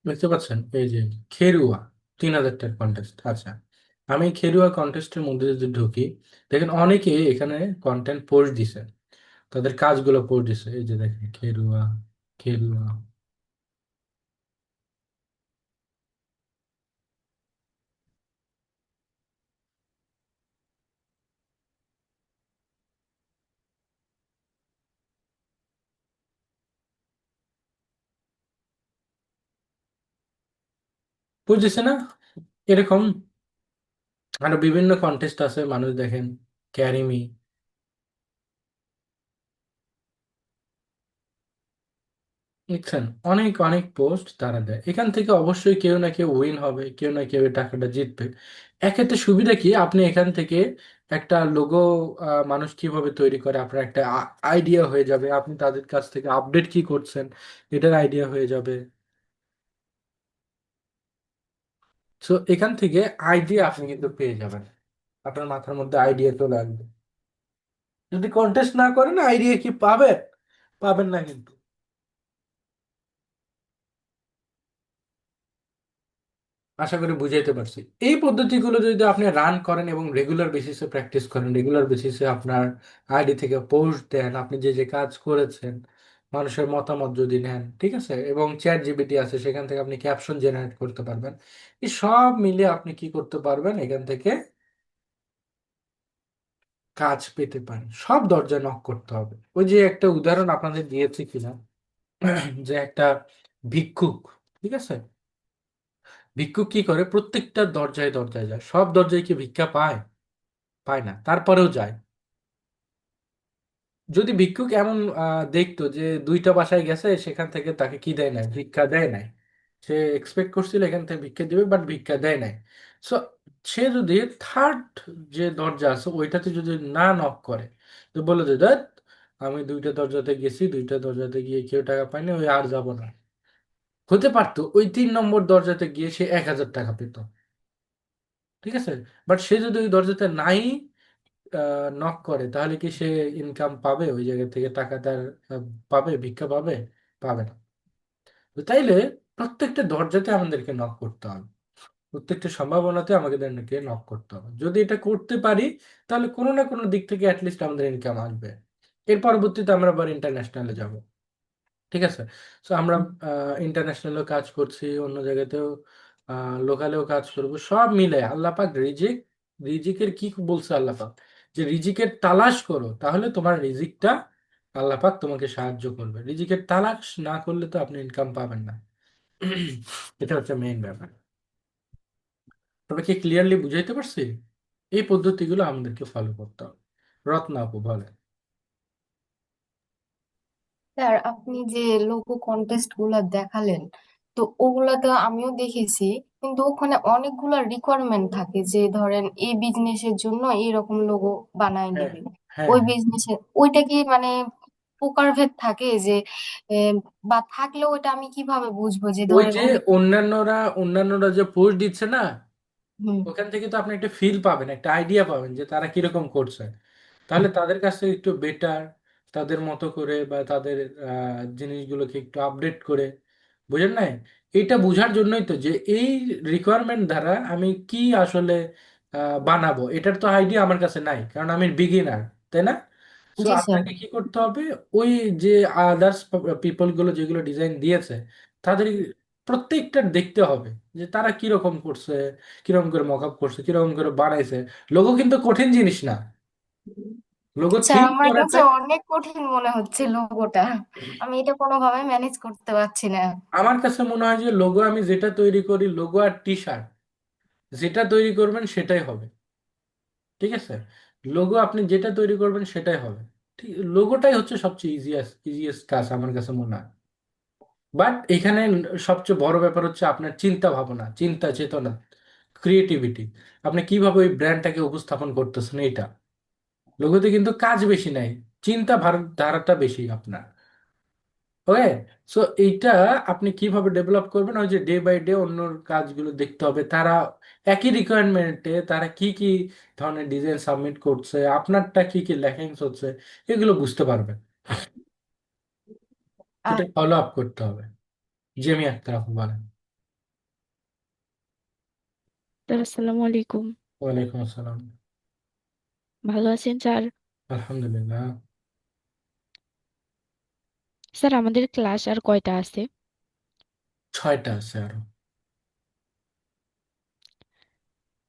বুঝতে পারছেন? এই যে খেরুয়া 3,000 টাকার কন্টেস্ট। আচ্ছা, আমি খেরুয়া কন্টেস্টের মধ্যে যদি ঢুকি, দেখেন অনেকে এখানে কন্টেন্ট পোস্ট দিছে, তাদের কাজগুলো পোস্ট দিছে। এই যে দেখেন খেরুয়া, খেরুয়া। পোস্ট দিছে না? এরকম আরো বিভিন্ন কন্টেস্ট আছে। মানুষ দেখেন ক্যারিমি, বুঝছেন? অনেক অনেক পোস্ট তারা দেয়। এখান থেকে অবশ্যই কেউ না কেউ উইন হবে, কেউ না কেউ এই টাকাটা জিতবে। এক্ষেত্রে সুবিধা কি, আপনি এখান থেকে একটা লোগো মানুষ কিভাবে তৈরি করে আপনার একটা আইডিয়া হয়ে যাবে। আপনি তাদের কাছ থেকে আপডেট কি করছেন এটার আইডিয়া হয়ে যাবে। সো এখান থেকে আইডিয়া আপনি কিন্তু পেয়ে যাবেন, আপনার মাথার মধ্যে আইডিয়া চলে আসবে। যদি কন্টেস্ট না করেন আইডিয়া কি পাবেন? পাবেন না কিন্তু। আশা করি বুঝাইতে পারছি। এই পদ্ধতিগুলো যদি আপনি রান করেন এবং রেগুলার বেসিসে প্র্যাকটিস করেন, রেগুলার বেসিসে আপনার আইডি থেকে পোস্ট দেন, আপনি যে যে কাজ করেছেন, মানুষের মতামত যদি নেন, ঠিক আছে, এবং চ্যাট জিপিটি আছে সেখান থেকে আপনি ক্যাপশন জেনারেট করতে পারবেন। এই সব মিলিয়ে আপনি কি করতে পারবেন, এখান থেকে কাজ পেতে পারেন। সব দরজায় নক করতে হবে। ওই যে একটা উদাহরণ আপনাদের দিয়েছি কিনা, যে একটা ভিক্ষুক, ঠিক আছে, ভিক্ষুক কি করে প্রত্যেকটা দরজায় দরজায় যায়। সব দরজায় কি ভিক্ষা পায়? পায় না, তারপরেও যায়। যদি ভিক্ষুক এমন দেখতো যে দুইটা বাসায় গেছে, সেখান থেকে তাকে কি দেয় নাই, ভিক্ষা দেয় নাই, সে এক্সপেক্ট করছিল এখান থেকে ভিক্ষা দিবে, বাট ভিক্ষা দেয় নাই। সো সে যদি থার্ড যে দরজা আছে ওইটাতে যদি না নক করে, তো বলে যে দেখ, আমি দুইটা দরজাতে গেছি, দুইটা দরজাতে গিয়ে কেউ টাকা পায়নি, ওই আর যাব না। হতে পারতো ওই 3 নম্বর দরজাতে গিয়ে সে 1,000 টাকা পেত, ঠিক আছে। বাট সে যদি ওই দরজাতে নাই নক করে, তাহলে কি সে ইনকাম পাবে? ওই জায়গা থেকে টাকা তার পাবে, ভিক্ষা পাবে? পাবে না। তো তাইলে প্রত্যেকটা দরজাতে আমাদেরকে নক করতে হবে, প্রত্যেকটা সম্ভাবনাতে আমাদেরকে নক করতে হবে। যদি এটা করতে পারি, তাহলে কোনো না কোনো দিক থেকে অ্যাটলিস্ট আমাদের ইনকাম আসবে। এর পরবর্তীতে আমরা আবার ইন্টারন্যাশনালে যাব, ঠিক আছে। তো আমরা ইন্টারন্যাশনালও কাজ করছি, অন্য জায়গাতেও লোকালেও কাজ করব। সব মিলে আল্লাহ পাক রিজিক, রিজিকের কি বলছে আল্লাহ পাক, যে রিজিকের তালাশ করো, তাহলে তোমার রিজিকটা আল্লাহ পাক তোমাকে সাহায্য করবে। রিজিকের তালাশ না করলে তো আপনি ইনকাম পাবেন না। এটা হচ্ছে মেইন ব্যাপার। তবে কি ক্লিয়ারলি বুঝাইতে পারছি? এই পদ্ধতিগুলো আমাদেরকে ফলো করতে হবে। রত্না আপু বলেন। স্যার, আপনি যে লোগো কন্টেস্ট গুলা দেখালেন, তো ওগুলা তো আমিও দেখেছি, কিন্তু ওখানে অনেকগুলা রিকোয়ারমেন্ট থাকে যে ধরেন এই বিজনেসের জন্য এইরকম লোগো বানায় হ্যাঁ, নিবে। হ্যাঁ, ওই হ্যাঁ। বিজনেসের ওইটা কি মানে প্রকারভেদ থাকে যে বা থাকলেও ওইটা আমি কিভাবে বুঝবো যে ওই ধরেন যে উনি। অন্যান্যরা যে পোস্ট দিচ্ছে না, হুম। ওখান থেকে তো আপনি একটা ফিল পাবেন, একটা আইডিয়া পাবেন যে তারা কিরকম করছে। তাহলে তাদের কাছ থেকে একটু বেটার, তাদের মতো করে বা তাদের জিনিসগুলোকে একটু আপডেট করে, বুঝেন নাই? এটা বোঝার জন্যই তো যে এই রিকোয়ারমেন্ট দ্বারা আমি কি আসলে বানাবো, এটার তো আইডিয়া আমার কাছে নাই, কারণ আমি বিগিনার, তাই না? সো জি স্যার। আপনাকে কি করতে হবে, ওই যে আদার্স পিপল গুলো যেগুলো ডিজাইন দিয়েছে, তাদের প্রত্যেকটা দেখতে হবে যে তারা কিরকম করছে, কিরকম করে মক আপ করছে, কিরকম করে বানাইছে। লোগো কিন্তু কঠিন জিনিস না, লোগো স্যার, থিঙ্ক আমার কাছে করাটা। অনেক কঠিন মনে হচ্ছে লোগোটা। আমি এটা কোনোভাবে ম্যানেজ করতে পারছি না। আমার কাছে মনে হয় যে লোগো আমি যেটা তৈরি করি, লোগো আর টি শার্ট যেটা তৈরি করবেন সেটাই হবে, ঠিক আছে। লোগো আপনি যেটা তৈরি করবেন সেটাই হবে। ঠিক, লোগোটাই হচ্ছে সবচেয়ে ইজিয়েস্ট কাজ আমার কাছে মনে হয়। বাট এখানে সবচেয়ে বড় ব্যাপার হচ্ছে আপনার চিন্তা ভাবনা, চিন্তা চেতনা, ক্রিয়েটিভিটি। আপনি কিভাবে ওই ব্র্যান্ডটাকে উপস্থাপন করতেছেন এইটা। লোগোতে কিন্তু কাজ বেশি নাই, চিন্তা ধারাটা বেশি আপনার। ওকে। সো এইটা আপনি কিভাবে ডেভেলপ করবেন, ওই যে ডে বাই ডে অন্য কাজগুলো দেখতে হবে, তারা একই রিকোয়ারমেন্টে তারা কি কি ধরনের ডিজাইন সাবমিট করছে, আপনারটা কি কি ল্যাকিংস হচ্ছে, এগুলো বুঝতে পারবেন। আর এটা ফলো আপ করতে হবে। জেমি আক্তার আপু বলেন। স্যার আসসালামু আলাইকুম। ওয়ালাইকুম আসসালাম। ভালো আছেন স্যার? আলহামদুলিল্লাহ। স্যার আমাদের ক্লাস আর কয়টা আছে? 6টা আছে আরো।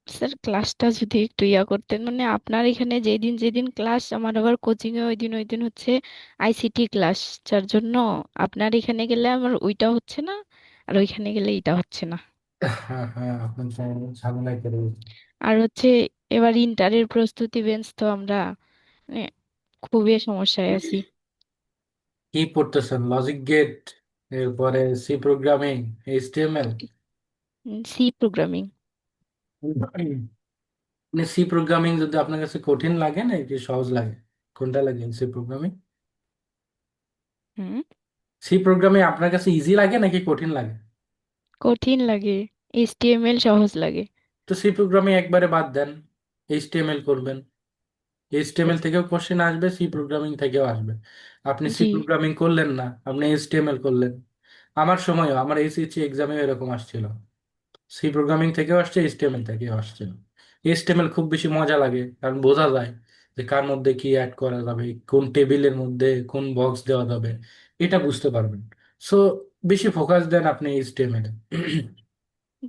স্যার ক্লাসটা যদি একটু ইয়া করতেন, মানে আপনার এখানে যেদিন যেদিন ক্লাস, আমার আবার কোচিং এ ওই দিন হচ্ছে আইসিটি ক্লাস, যার জন্য আপনার এখানে গেলে আমার ওইটা হচ্ছে না, আর ওইখানে গেলে এটা হচ্ছে না। হ্যাঁ হ্যাঁ, আপনার ঝামেলায় পড়ে গেছে। আর হচ্ছে এবার ইন্টারের প্রস্তুতি বেঞ্চ তো আমরা মানে খুবই সমস্যায় আছি। কি পড়তেছেন? লজিক গেট, এরপরে C programming, HTML? C programming. মানে সি প্রোগ্রামিং যদি আপনার কাছে কঠিন লাগে না কি সহজ লাগে, কোনটা লাগে? সি প্রোগ্রামিং, হুম। সি প্রোগ্রামিং আপনার কাছে ইজি লাগে নাকি কঠিন লাগে? কঠিন লাগে। এইচটিএমএল সহজ লাগে। তো সি প্রোগ্রামিং একবারে বাদ দেন, এইচটিএমএল করবেন। এইচটিএমএল থেকেও কোশ্চেন আসবে, সি প্রোগ্রামিং থেকেও আসবে। আপনি সি জি। প্রোগ্রামিং করলেন না, আপনি এইচটিএমএল করলেন। আমার সময়ও, আমার এসএসসি এক্সামে এরকম আসছিল, সি প্রোগ্রামিং থেকেও আসছে, এইচটিএমএল থেকেও আসছে। এইচটিএমএল খুব বেশি মজা লাগে কারণ বোঝা যায় যে কার মধ্যে কি অ্যাড করা যাবে, কোন টেবিলের মধ্যে কোন বক্স দেওয়া যাবে, এটা বুঝতে পারবেন। সো বেশি ফোকাস দেন আপনি এইচটিএমএল এ।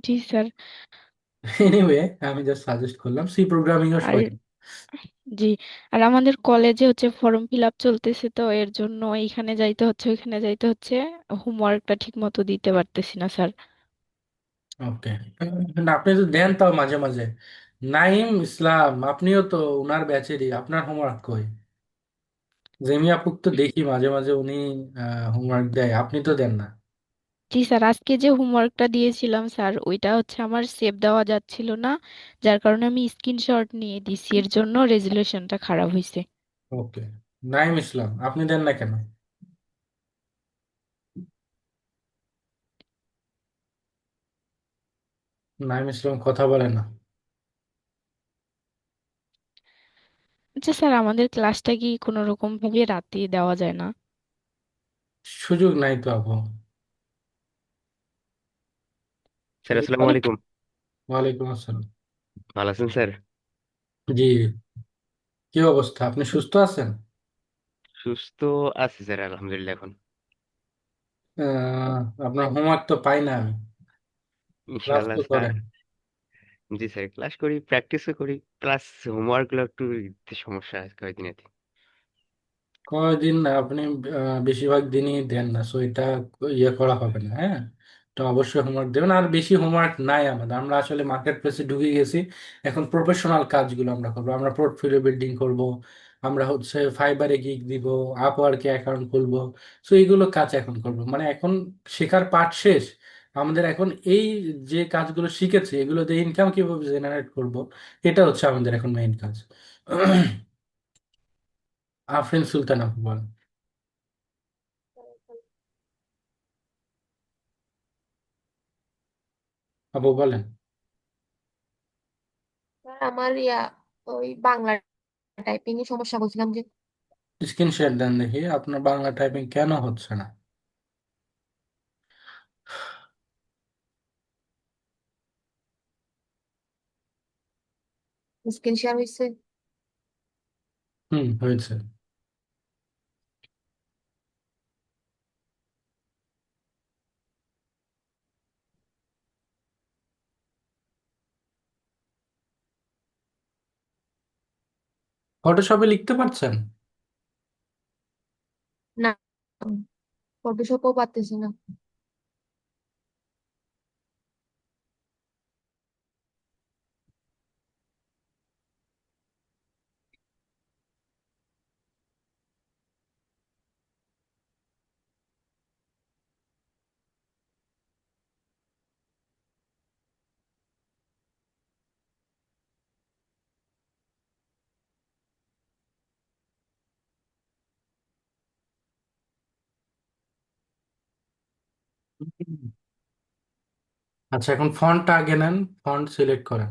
জি স্যার। এনিওয়ে, আমি জাস্ট সাজেস্ট করলাম সি প্রোগ্রামিং ও আর সহজ। জি, আর আমাদের কলেজে হচ্ছে ফর্ম ফিল আপ চলতেছে, তো এর জন্য এইখানে যাইতে হচ্ছে ওইখানে যাইতে হচ্ছে, হোমওয়ার্কটা ঠিক মতো দিতে পারতেছি না স্যার। ওকে। না, আপনি তো দেন তাও মাঝে মাঝে। নাইম ইসলাম, আপনিও তো উনার ব্যাচেরই, আপনার হোমওয়ার্ক কই? জেমি আপুক তো দেখি মাঝে মাঝে উনি হোমওয়ার্ক দেয়, আপনি তো দেন না। জি স্যার, আজকে যে হোমওয়ার্কটা দিয়েছিলাম স্যার, ওইটা হচ্ছে আমার সেভ দেওয়া যাচ্ছিল না, যার কারণে আমি স্ক্রিনশট নিয়ে দিছি, এর জন্য রেজুলেশনটা খারাপ হয়েছে। ওকে। নাইম ইসলাম, আপনি দেন না কেন? নাইম ইসলাম কথা বলে না। আচ্ছা স্যার, আমাদের ক্লাসটা কি কোনো রকম ভাবে রাতে দেওয়া যায় না? সুযোগ নাই তো আপু। স্যার সুযোগ আসসালামু নাই। আলাইকুম। ওয়ালাইকুম আসসালাম। ভালো আছেন স্যার? জি। কি অবস্থা, আপনি সুস্থ আছেন? সুস্থ আছি স্যার আলহামদুলিল্লাহ এখন। আহ, আপনার হোমওয়ার্ক তো পাই না আমি। ক্লাস ইনশাআল্লাহ তো স্যার। করেন। জি স্যার, ক্লাস করি, প্র্যাকটিসও করি, প্লাস হোমওয়ার্ক গুলো একটু দিতে সমস্যা হয় কয়েকদিনে। কয়দিন না আপনি বেশিরভাগ দিনই দেন না, সো এটা ইয়ে করা হবে না, হ্যাঁ। তো অবশ্যই হোমওয়ার্ক দেবেন। আর বেশি হোমওয়ার্ক নাই আমাদের, আমরা আসলে মার্কেট প্লেসে ঢুকে গেছি। এখন প্রফেশনাল কাজগুলো আমরা করবো, আমরা পোর্টফোলিও বিল্ডিং করব, আমরা হচ্ছে ফাইবারে গিগ দিব, আপওয়ার্কে অ্যাকাউন্ট খুলবো। সো এইগুলো কাজ এখন করবো, মানে এখন শেখার পার্ট শেষ আমাদের। এখন এই যে কাজগুলো শিখেছি এগুলো দিয়ে ইনকাম কিভাবে জেনারেট করব, এটা হচ্ছে আমাদের এখন মেইন কাজ। আফরিন সুলতান আপু বলেন। আপু বলেন। স্যার আমার ওই বাংলা টাইপিং এ সমস্যা, বলছিলাম যে স্ক্রিন শেয়ার দেন দেখি, আপনার বাংলা টাইপিং কেন হচ্ছে না? স্ক্রিন শেয়ার হয়েছে। হুম, হয়েছে। ফটোশপে লিখতে পারছেন? না, ফটোশপও পারতেছি না। আচ্ছা, এখন ফন্টটা আগে নেন, ফন্ট সিলেক্ট করেন।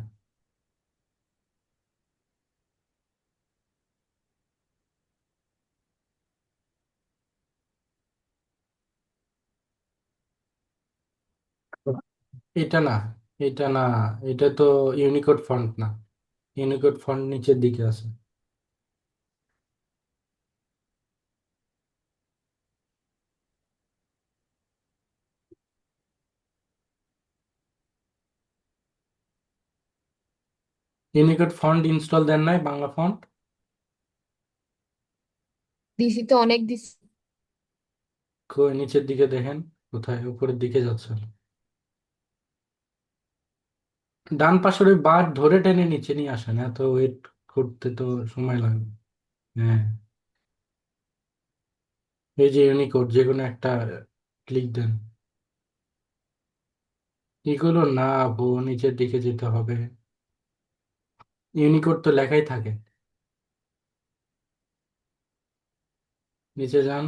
এটা না, এটা না, এটা তো ইউনিকোড ফন্ট না। ইউনিকোড ফন্ট নিচের দিকে আছে। ইউনিকোড ফন্ট ইনস্টল দেন নাই, বাংলা ফন্ট? দিছি তো, অনেক দিছি। কই নিচের দিকে দেখেন, কোথায় উপরের দিকে যাচ্ছে? ডান পাশের ওই বার ধরে টেনে নিচে নিয়ে আসেন, এত ওয়েট করতে তো সময় লাগবে। হ্যাঁ, এই যে ইউনিকোড, যে কোনো একটা ক্লিক দেন। এগুলো না, নিচের দিকে যেতে হবে। ইউনিকোড তো লেখাই থাকে। নিচে যান,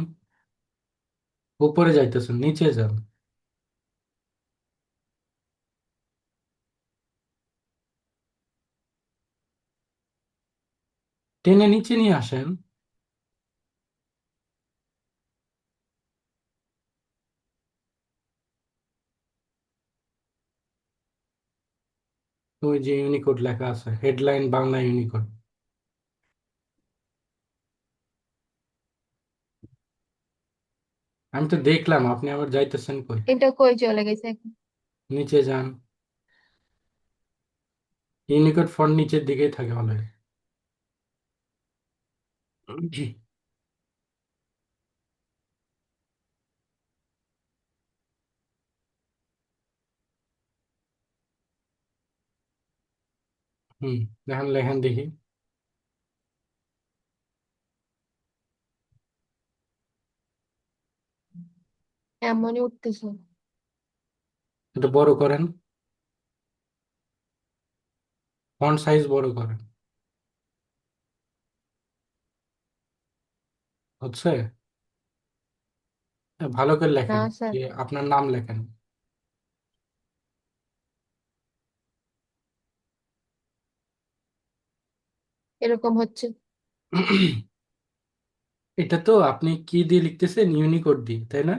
উপরে যাইতেছেন, নিচে যান। টেনে নিচে নিয়ে আসেন। ওই যে ইউনিকোড লেখা আছে, হেডলাইন বাংলা ইউনিকোড। আমি তো দেখলাম, আপনি আবার যাইতেছেন কই? এটা কই চলে গেছে এখন? নিচে যান। ইউনিকোড ফন্ট নিচের দিকেই থাকে অলরেডি। হুম, লেখান লেখান দেখি। এমনই উঠতেছে। এটা বড় করেন, ফন্ট সাইজ বড় করেন। হচ্ছে? ভালো করে না লেখেন, স্যার, যে আপনার নাম লেখেন। এরকম হচ্ছে। এটা তো আপনি কি দিয়ে লিখতেছেন? ইউনিকোড দিয়ে, তাই না?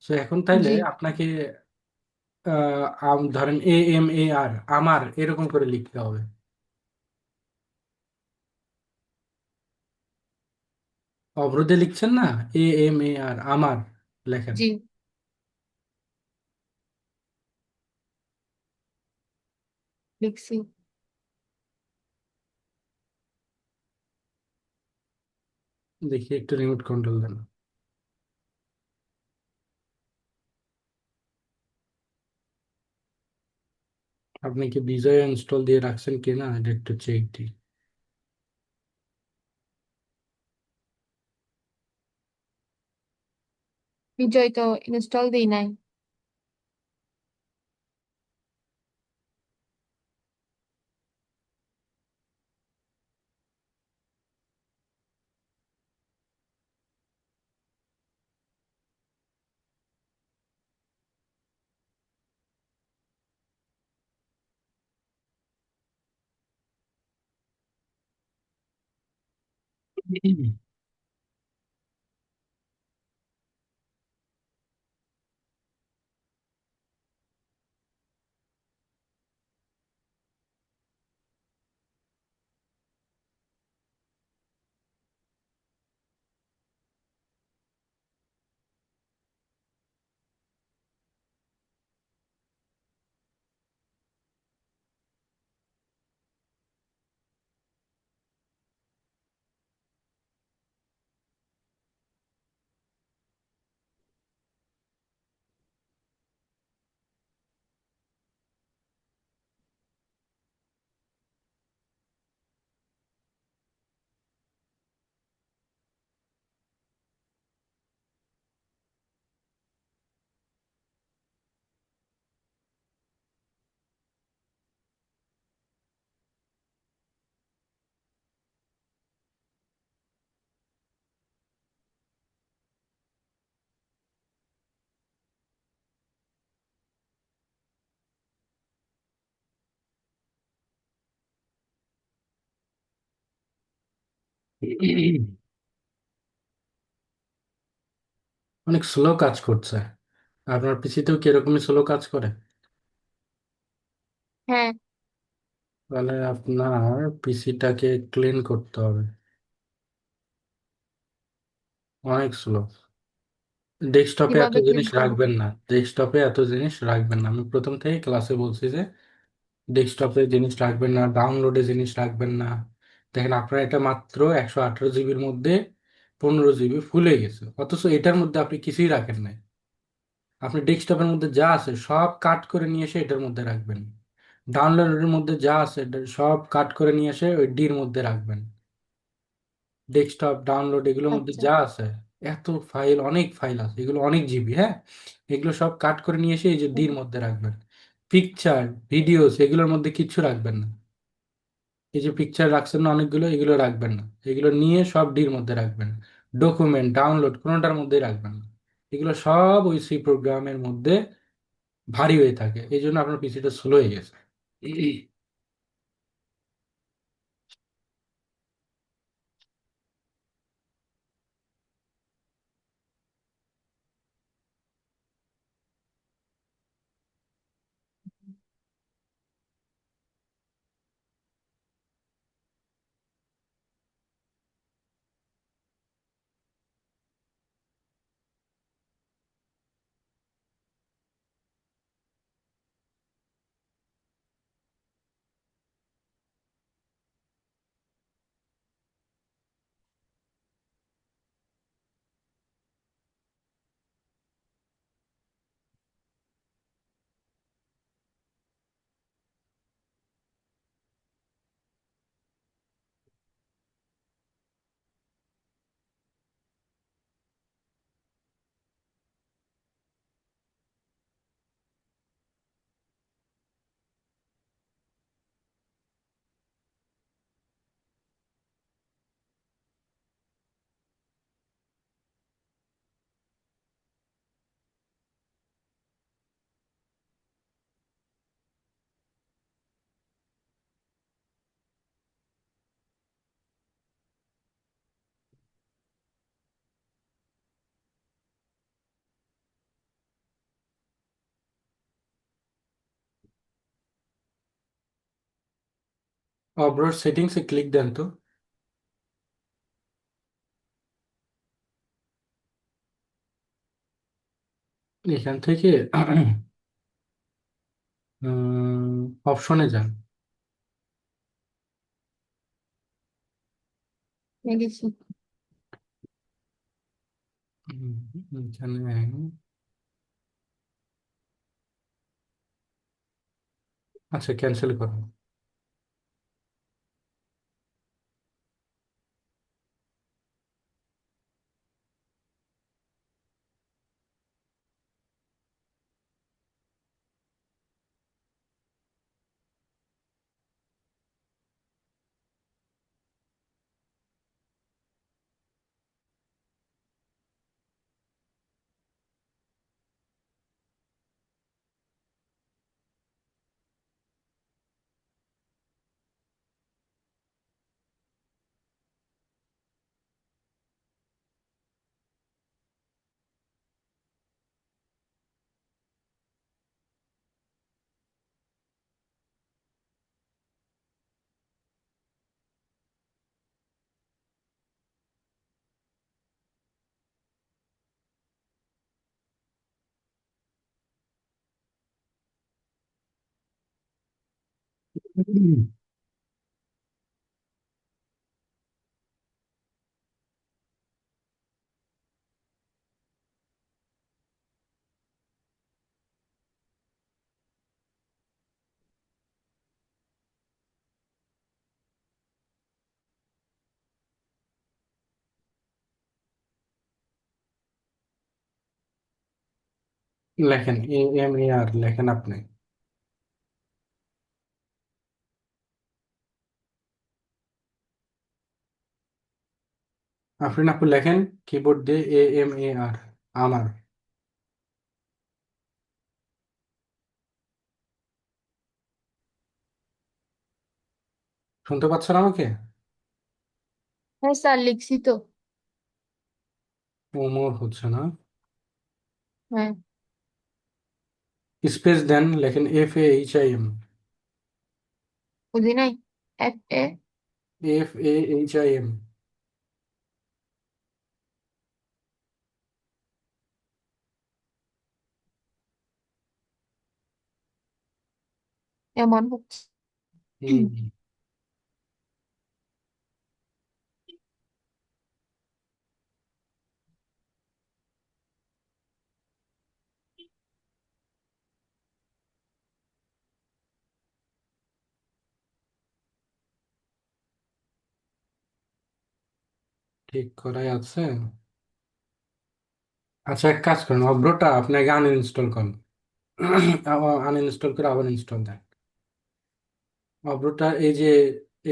তো এখন তাইলে জি। আপনাকে ধরেন AMAR, আমার, এরকম করে লিখতে হবে। অবরোধে লিখছেন না? AMAR, আমার লেখেন। জি, লিখছি। দেখি একটু রিমোট কন্ট্রোল দেন। আপনি কি বিজয় ইনস্টল দিয়ে রাখছেন কিনা এটা একটু চেক দিই। বিজয় তো ইনস্টল দিই নাই। অনেক স্লো কাজ করছে। আপনার পিসিতেও কি এরকমই স্লো কাজ করে? হ্যাঁ, তাহলে আপনার পিসিটাকে ক্লিন করতে হবে। অনেক স্লো। ডেস্কটপে এত কিভাবে ক্লিন জিনিস করবো? রাখবেন না, ডেস্কটপে এত জিনিস রাখবেন না, আমি প্রথম থেকে ক্লাসে বলছি যে ডেস্কটপে জিনিস রাখবেন না, ডাউনলোডে জিনিস রাখবেন না। দেখেন আপনার এটা মাত্র 118 জিবির মধ্যে 15 জিবি ফুলে গেছে, অথচ এটার মধ্যে আপনি কিছুই রাখেন নাই। আপনি ডেস্কটপের মধ্যে যা আছে সব কাট করে নিয়ে এসে এটার মধ্যে রাখবেন। ডাউনলোডের মধ্যে যা আছে এটা সব কাট করে নিয়ে এসে ওই ডির মধ্যে রাখবেন। ডেস্কটপ ডাউনলোড এগুলোর মধ্যে আচ্ছা। যা আছে, এত ফাইল, অনেক ফাইল আছে, এগুলো অনেক জিবি, হ্যাঁ। এগুলো সব কাট করে নিয়ে এসে এই যে ডির মধ্যে রাখবেন। পিকচার, ভিডিওস এগুলোর মধ্যে কিচ্ছু রাখবেন না। এই যে পিকচার রাখছেন না অনেকগুলো, এগুলো রাখবেন না। এগুলো নিয়ে সব ডির মধ্যে রাখবেন। ডকুমেন্ট ডাউনলোড কোনোটার মধ্যেই রাখবেন না। এগুলো সব ওই সি প্রোগ্রামের মধ্যে ভারী হয়ে থাকে, এই জন্য আপনার পিসিটা স্লো হয়ে গেছে। অবরোড সেটিংসে ক্লিক দেন তো। এখান থেকে অপশনে যান। দেখেছি। এখানে আচ্ছা, ক্যান্সেল করুন। লেখেন AMAR লেখেন আপনি। আপনি আপনি লেখেন কিবোর্ড দিয়ে AMAR, আমার। শুনতে পাচ্ছেন আমাকে? হ্যাঁ স্যার, লিখছি তো। ওমর হচ্ছে না। হ্যাঁ, স্পেস দেন, লেখেন FAHIM। বুঝি নাই। এফ এ FAHIM। এমন হচ্ছে। হুম। ঠিক করাই আছে। আচ্ছা, এক কাজ করেন, অব্রোটা আপনাকে আনইনস্টল করেন। আনইনস্টল করে আবার ইনস্টল দেন। অব্রোটা এই যে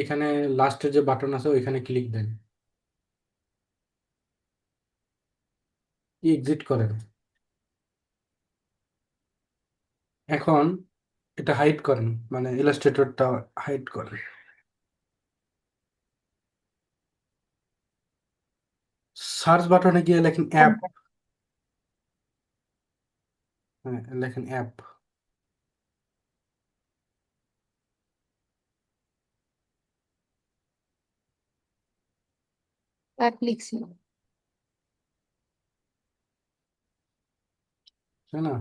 এখানে লাস্টের যে বাটন আছে ওইখানে ক্লিক দেন, এক্সিট করেন। এখন এটা হাইড করেন, মানে ইলাস্ট্রেটরটা হাইড করেন। সার্চ বাটনে গিয়ে লেখেন অ্যাপ। হ্যাঁ, লেখেন অ্যাপ। এক লিখছি। তাই না?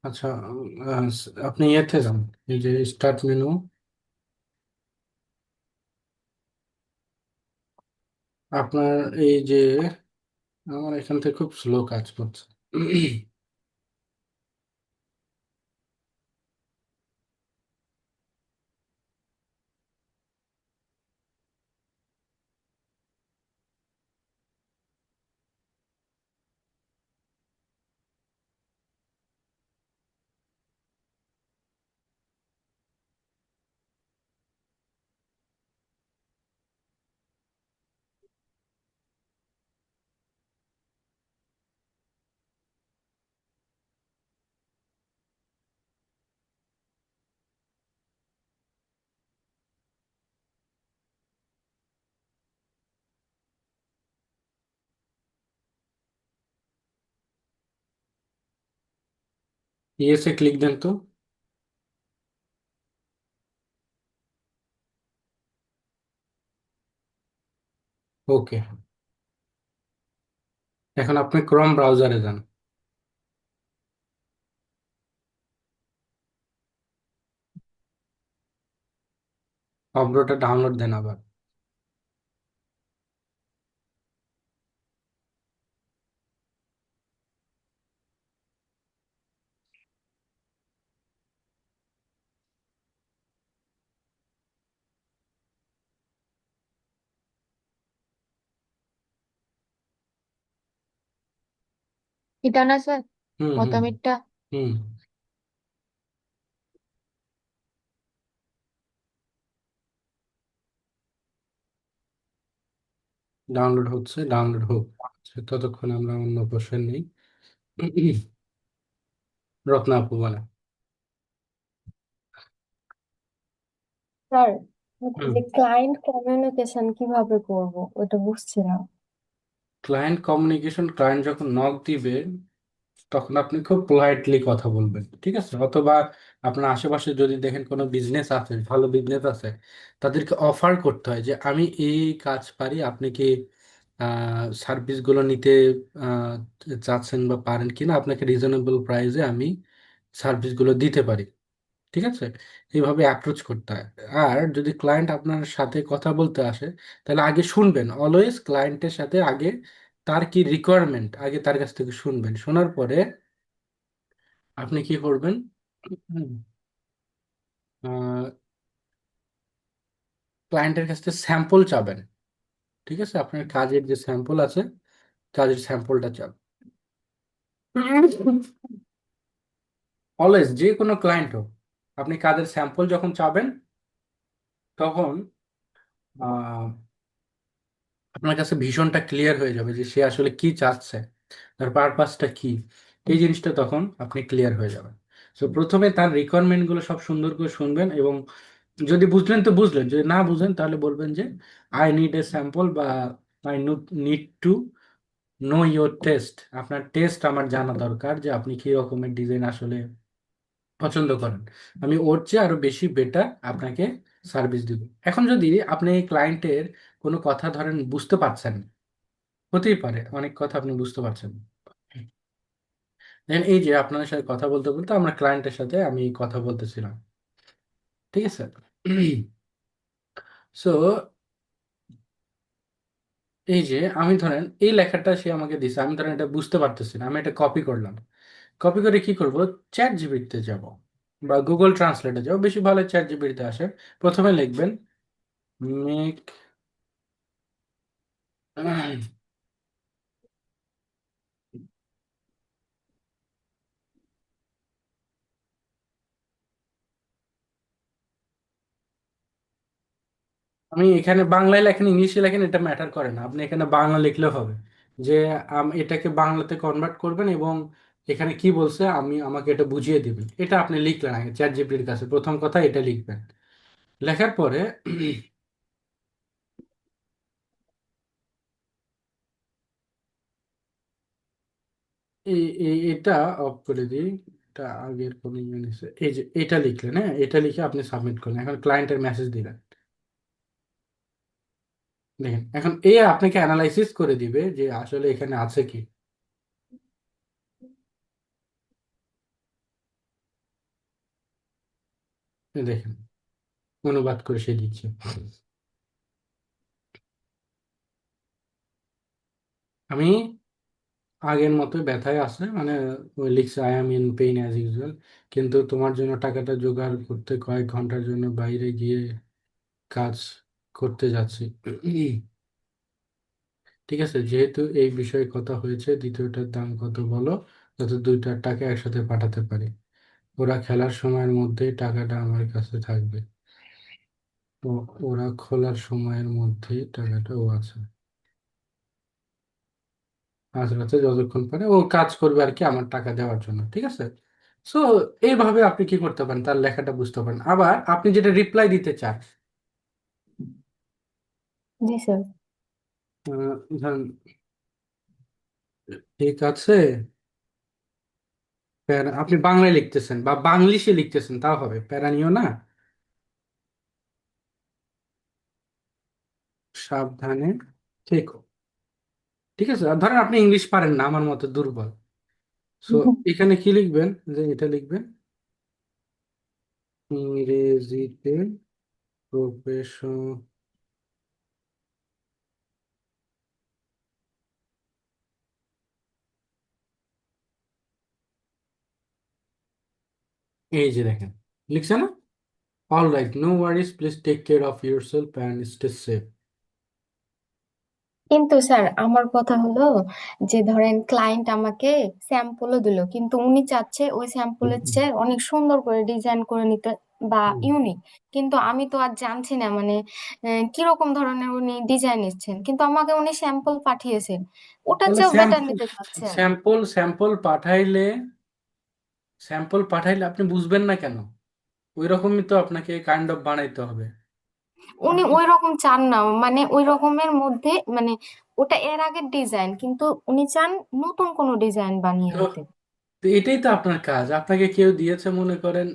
আচ্ছা, আপনি ইয়েতে যান, এই যে স্টার্ট মেনু। আপনার এই যে, আমার এখান থেকে খুব স্লো কাজ করছে। ইয়েসে ক্লিক দেন তো। ওকে, এখন আপনি ক্রোম ব্রাউজারে যান। অব্রোটা ডাউনলোড দেন আবার। এটা না স্যার, হুম হুম প্রথমেরটা। হুম। ডাউনলোড হচ্ছে, ডাউনলোড হোক। আচ্ছা, ততক্ষণ আমরা অন্য কোশ্চেন নেই। রত্না আপু বলে। স্যার, হুম। যে ক্লায়েন্ট কমিউনিকেশন কিভাবে করব ওটা বুঝছি না। ক্লায়েন্ট কমিউনিকেশন, ক্লায়েন্ট যখন নক দিবে তখন আপনি খুব পোলাইটলি কথা বলবেন, ঠিক আছে? অথবা আপনার আশেপাশে যদি দেখেন কোনো বিজনেস আছে, ভালো বিজনেস আছে, তাদেরকে অফার করতে হয় যে আমি এই কাজ পারি, আপনি কি সার্ভিসগুলো নিতে আহ, চাচ্ছেন বা পারেন কিনা, আপনাকে রিজনেবল প্রাইসে আমি সার্ভিসগুলো দিতে পারি, ঠিক আছে? এইভাবে অ্যাপ্রোচ করতে হয়। আর যদি ক্লায়েন্ট আপনার সাথে কথা বলতে আসে, তাহলে আগে শুনবেন, অলওয়েজ ক্লায়েন্টের সাথে আগে তার কি রিকোয়ারমেন্ট আগে তার কাছ থেকে শুনবেন। শোনার পরে আপনি কি করবেন, ক্লায়েন্টের কাছ থেকে স্যাম্পল চাবেন, ঠিক আছে? আপনার কাজের যে স্যাম্পল আছে, কাজের স্যাম্পলটা চাবেন। অলওয়েজ, যে কোনো ক্লায়েন্ট হোক, আপনি কাজের স্যাম্পল যখন চাবেন তখন আপনার কাছে ভীষণটা ক্লিয়ার হয়ে যাবে যে সে আসলে কি চাচ্ছে, তার পারপাসটা কি। এই জিনিসটা তখন আপনি ক্লিয়ার হয়ে যাবেন। তো প্রথমে তার রিকোয়ারমেন্ট গুলো সব সুন্দর করে শুনবেন, এবং যদি বুঝলেন তো বুঝলেন, যদি না বুঝেন তাহলে বলবেন যে আই নিড এ স্যাম্পল, বা I need to know your test, আপনার টেস্ট আমার জানা দরকার, যে আপনি কি রকমের ডিজাইন আসলে পছন্দ করেন। আমি ওর চেয়ে আরো বেশি বেটার আপনাকে সার্ভিস দিব। এখন যদি আপনি ক্লায়েন্টের কোনো কথা ধরেন বুঝতে পারছেন না, হতেই পারে অনেক কথা আপনি বুঝতে পারছেন না। দেন এই যে আপনাদের সাথে কথা বলতে বলতে আমরা ক্লায়েন্টের সাথে আমি কথা বলতেছিলাম, ঠিক আছে। সো এই যে আমি ধরেন এই লেখাটা সে আমাকে দিছে, আমি ধরেন এটা বুঝতে পারতেছি না, আমি এটা কপি করলাম। কপি করে কি করব, চ্যাট জিপিটিতে যাব বা গুগল ট্রান্সলেটে যাব, বেশি ভালো চ্যাট জিপিটিতে আসে। প্রথমে লিখবেন মেক, আমি এখানে বাংলায় লেখেন ইংলিশে লেখেন এটা ম্যাটার করে না, আপনি এখানে বাংলা লিখলেও হবে। যে এটাকে বাংলাতে কনভার্ট করবেন এবং এখানে কি বলছে আমি আমাকে এটা বুঝিয়ে দিবেন, এটা আপনি লিখলেন আগে চ্যাট জিপিটির কাছে, প্রথম কথা এটা লিখবেন। লেখার পরে এটা অফ করে দিই, এটা আগের কোনো ইয়ে নিছে। এই যে এটা লিখলেন, হ্যাঁ এটা লিখে আপনি সাবমিট করলেন, এখন ক্লায়েন্টের মেসেজ দিলেন। দেখেন এখন এ আপনাকে অ্যানালাইসিস করে দিবে যে আসলে এখানে আছে কি। এই দেখেন অনুবাদ করে সে দিচ্ছে। আমি আগের মতো ব্যথায় আছে, মানে ওই লিখছে I am in pain as usual, কিন্তু তোমার জন্য টাকাটা জোগাড় করতে কয়েক ঘন্টার জন্য বাইরে গিয়ে কাজ করতে যাচ্ছি। ঠিক আছে, যেহেতু এই বিষয়ে কথা হয়েছে, দ্বিতীয়টার দাম কত বলো, যাতে দুইটার টাকা একসাথে পাঠাতে পারি। ওরা খেলার সময়ের মধ্যেই টাকাটা আমার কাছে থাকবে। ও ওরা খোলার সময়ের মধ্যেই টাকাটা ও আছে, আজ রাতে যতক্ষণ পারে ও কাজ করবে আর কি আমার টাকা দেওয়ার জন্য, ঠিক আছে। সো এইভাবে আপনি কি করতে পারেন, তার লেখাটা বুঝতে পারেন। আবার আপনি যেটা রিপ্লাই দিতে চান, জি স্যার। ধরেন ঠিক আছে, আপনি বাংলায় লিখতেছেন বা বাংলিশে লিখতেছেন তাও হবে, প্যারা নিও না, সাবধানে থেকো। ঠিক আছে, আর ধরেন আপনি ইংলিশ পারেন না আমার মতো দুর্বল, সো এখানে কি লিখবেন, যে এটা লিখবেন ইংরেজিতে প্রফেশন, এই যে দেখেন লিখছে না, all right no worries please take care of yourself and stay safe. কিন্তু স্যার আমার কথা হলো যে ধরেন ক্লায়েন্ট আমাকে স্যাম্পলও দিল, কিন্তু উনি চাচ্ছে ওই স্যাম্পলের চেয়ে অনেক সুন্দর করে ডিজাইন করে নিতে বা ইউনিক। কিন্তু আমি তো আর জানছি না মানে কিরকম ধরনের উনি ডিজাইন নিচ্ছেন, কিন্তু আমাকে উনি স্যাম্পল পাঠিয়েছেন, ওটার তাহলে চেয়েও বেটার স্যাম্পল, নিতে চাচ্ছেন। স্যাম্পল স্যাম্পল পাঠাইলে, স্যাম্পল পাঠাইলে আপনি বুঝবেন না কেন? ওই রকমই তো আপনাকে কাইন্ড অফ বানাইতে হবে। উনি আপনি ওই রকম চান না, মানে ওই রকমের মধ্যে মানে ওটা এর আগের ডিজাইন, কিন্তু উনি চান নতুন কোনো ডিজাইন বানিয়ে তো নিতে। তো এটাই তো আপনার কাজ, আপনাকে কেউ দিয়েছে মনে করেন।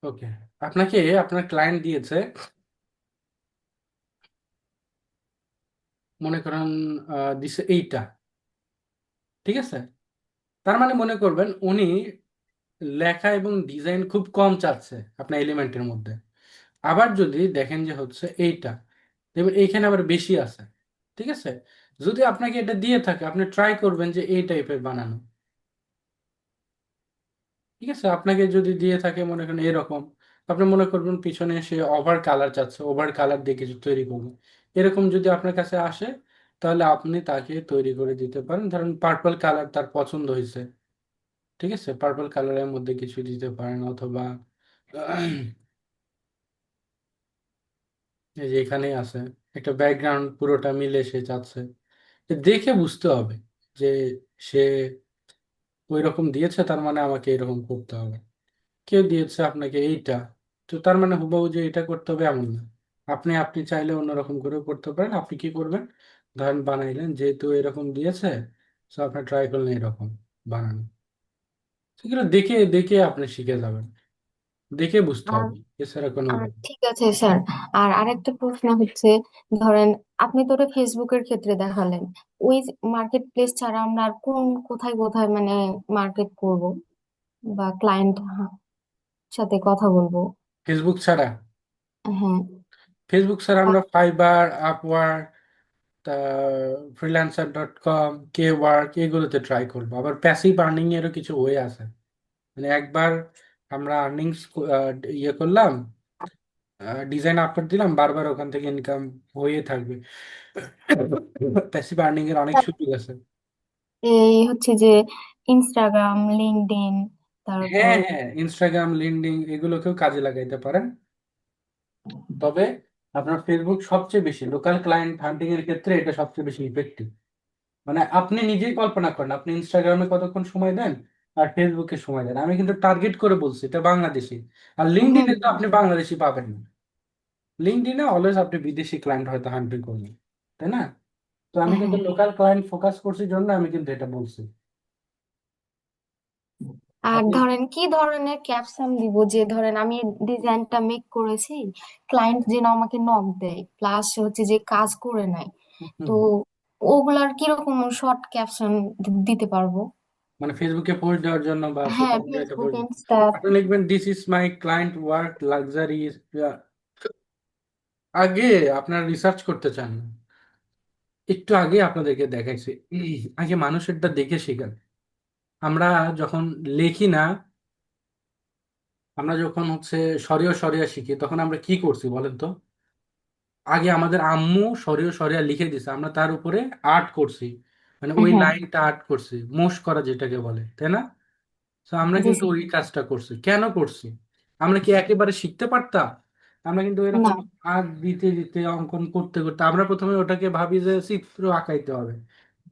ওকে, আপনাকে আপনার ক্লায়েন্ট দিয়েছে মনে করেন দিছে এইটা, ঠিক আছে। তার মানে মনে করবেন উনি লেখা এবং ডিজাইন খুব কম চাচ্ছে আপনার এলিমেন্টের মধ্যে। আবার যদি দেখেন যে হচ্ছে এইটা, দেখবেন এইখানে আবার বেশি আছে, ঠিক আছে। যদি আপনাকে এটা দিয়ে থাকে আপনি ট্রাই করবেন যে এই টাইপের বানানো, ঠিক আছে। আপনাকে যদি দিয়ে থাকে মনে করেন এরকম, আপনি মনে করবেন পিছনে সে ওভার কালার চাচ্ছে, ওভার কালার দিয়ে কিছু তৈরি করবেন, এরকম যদি আপনার কাছে আসে তাহলে আপনি তাকে তৈরি করে দিতে পারেন। ধরেন পার্পল কালার তার পছন্দ হয়েছে, ঠিক আছে, পার্পল কালারের মধ্যে কিছু দিতে পারেন, অথবা এই যে এখানেই আছে একটা ব্যাকগ্রাউন্ড পুরোটা মিলে সে চাচ্ছে, দেখে বুঝতে হবে যে সে ওই রকম দিয়েছে, তার মানে আমাকে এরকম করতে হবে। কেউ দিয়েছে আপনাকে এইটা, তো তার মানে হুবহু যে এটা করতে হবে এমন না। আপনি আপনি চাইলে অন্যরকম করেও করতে পারেন। আপনি কি করবেন, ধরেন বানাইলেন যেহেতু এরকম দিয়েছে, তো আপনি ট্রাই করলেন এরকম বানানো। সেগুলো দেখে দেখে আপনি শিখে যাবেন, দেখে বুঝতে আর হবে, এছাড়া কোনো আর উপায় নেই। ঠিক আছে স্যার, আর আরেকটা প্রশ্ন হচ্ছে, ধরেন আপনি তো ওটা ফেসবুকের ক্ষেত্রে দেখালেন, ওই মার্কেট প্লেস ছাড়া আমরা আর কোথায় কোথায় মানে মার্কেট করব বা ক্লায়েন্ট সাথে কথা বলবো? ফেসবুক ছাড়া, হ্যাঁ। ফেসবুক ছাড়া আমরা ফাইবার, আপওয়ার্ক, তা ফ্রিল্যান্সার.কম, কে ওয়ার্ক, এগুলোতে ট্রাই করবো। আবার প্যাসিভ আর্নিং এরও কিছু ওয়ে আছে। মানে একবার আমরা আর্নিংস ইয়ে করলাম, ডিজাইন আপলোড দিলাম, বারবার ওখান থেকে ইনকাম হয়ে থাকবে। প্যাসিভ আর্নিং এর অনেক সুযোগ আছে। এই হচ্ছে যে ইনস্টাগ্রাম, লিঙ্কডইন, তারপর হ্যাঁ হ্যাঁ, ইনস্টাগ্রাম, লিঙ্কডইন এগুলোকেও কাজে লাগাইতে পারেন। তবে আপনার ফেসবুক সবচেয়ে বেশি লোকাল ক্লায়েন্ট হান্টিং এর ক্ষেত্রে এটা সবচেয়ে বেশি ইফেক্টিভ। মানে আপনি নিজেই কল্পনা করেন, আপনি ইনস্টাগ্রামে কতক্ষণ সময় দেন আর ফেসবুকে সময় দেন। আমি কিন্তু টার্গেট করে বলছি এটা বাংলাদেশি। আর হুম লিঙ্কডইনে তো হুম আপনি বাংলাদেশি পাবেন না। লিঙ্কডইনে অলওয়েজ আপনি বিদেশি ক্লায়েন্ট হয়তো হান্টিং করবেন, তাই না? তো আমি কিন্তু হ্যাঁ। লোকাল ক্লায়েন্ট ফোকাস করছি জন্য আমি কিন্তু এটা বলছি। আর আপনি ধরেন কি ধরনের ক্যাপশন দিব, যে ধরেন আমি ডিজাইনটা মেক করেছি, ক্লায়েন্ট যেন আমাকে নক দেয় প্লাস হচ্ছে যে কাজ করে নেয়, তো হুম, ওগুলার কিরকম শর্ট ক্যাপশন দিতে পারবো? মানে ফেসবুকে পোস্ট দেওয়ার জন্য বা হ্যাঁ, সোশ্যাল মিডিয়াতে ফেসবুক, পোস্ট, ইনস্টা। আপনি লিখবেন this is my client work luxury. আগে আপনার রিসার্চ করতে চান না, একটু আগে আপনাদেরকে দেখাইছি। আগে মানুষেরটা দেখে শেখেন। আমরা যখন লিখি না, আমরা যখন সরিয়ে সরিয়ে শিখি, তখন আমরা কি করছি বলেন তো? আগে আমাদের আম্মু সরিয়ে সরিয়ে লিখে দিছে, আমরা তার উপরে আর্ট করছি, মানে ওই হ্যাঁ। লাইনটা আর্ট করছি, মোশ করা যেটাকে বলে, তাই না? তো আমরা জি কিন্তু স্যার। ওই কাজটা করছি, কেন করছি? আমরা কি একেবারে শিখতে পারতাম? আমরা কিন্তু না। এরকম আর্ট দিতে দিতে, অঙ্কন করতে করতে আমরা প্রথমে ওটাকে ভাবি যে চিত্র আঁকাইতে হবে,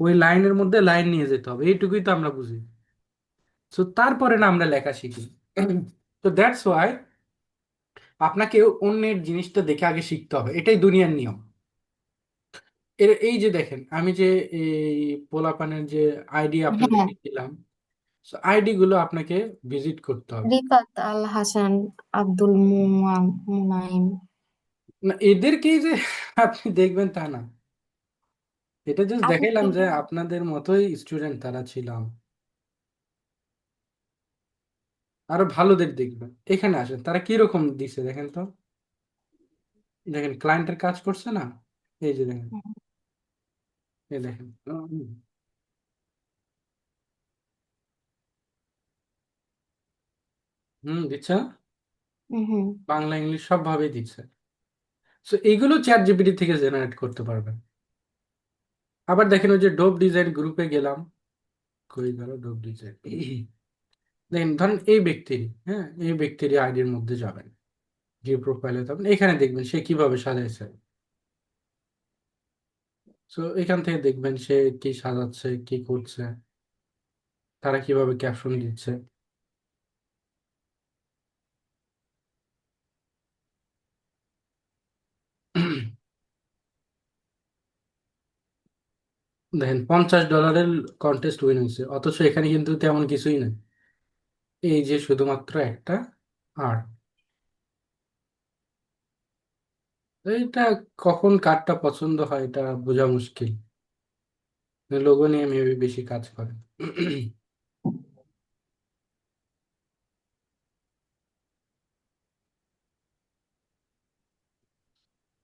ওই লাইনের মধ্যে লাইন নিয়ে যেতে হবে, এইটুকুই তো আমরা বুঝি। তো তারপরে না আমরা লেখা শিখি। তো দ্যাটস ওয়াই আপনাকে অন্যের জিনিসটা দেখে আগে শিখতে হবে, এটাই দুনিয়ার নিয়ম। এই যে দেখেন, আমি যে এই পোলাপানের যে আইডি হ্যাঁ। আপনাদেরকে দিলাম, আইডি গুলো আপনাকে ভিজিট করতে হবে। রিফাত আল হাসান, আব্দুল মুনাইম। না এদেরকেই যে আপনি দেখবেন তা না, এটা জাস্ট আগে দেখাইলাম যে কিন্তু আপনাদের মতোই স্টুডেন্ট তারা ছিলাম। আরো ভালোদের দেখবেন, এখানে আসেন তারা কিরকম দিছে দেখেন তো। দেখেন ক্লায়েন্টের কাজ করছে না, এই যে দেখেন, এই দেখেন। দিচ্ছে না? হুম। বাংলা ইংলিশ সব ভাবেই দিচ্ছে। তো এইগুলো চ্যাট জিপিটি থেকে জেনারেট করতে পারবেন। আবার দেখেন ওই যে ডোপ ডিজাইন গ্রুপে গেলাম, কই গেল ডোপ ডিজাইন। দেখেন ধরেন এই ব্যক্তির, হ্যাঁ এই ব্যক্তির আইডির মধ্যে যাবেন, যে প্রোফাইলে যাবেন, এখানে দেখবেন সে কিভাবে সাজাইছে। তো এখান থেকে দেখবেন সে কি সাজাচ্ছে, কি করছে, তারা কিভাবে ক্যাপশন দিচ্ছে। দেখেন $50 কন্টেস্ট উইন হয়েছে, অথচ এখানে কিন্তু তেমন কিছুই নেই, এই যে শুধুমাত্র একটা আর। এইটা কখন কারটা পছন্দ হয় এটা বোঝা মুশকিল। লোগো নিয়ে মেবি বেশি কাজ করে।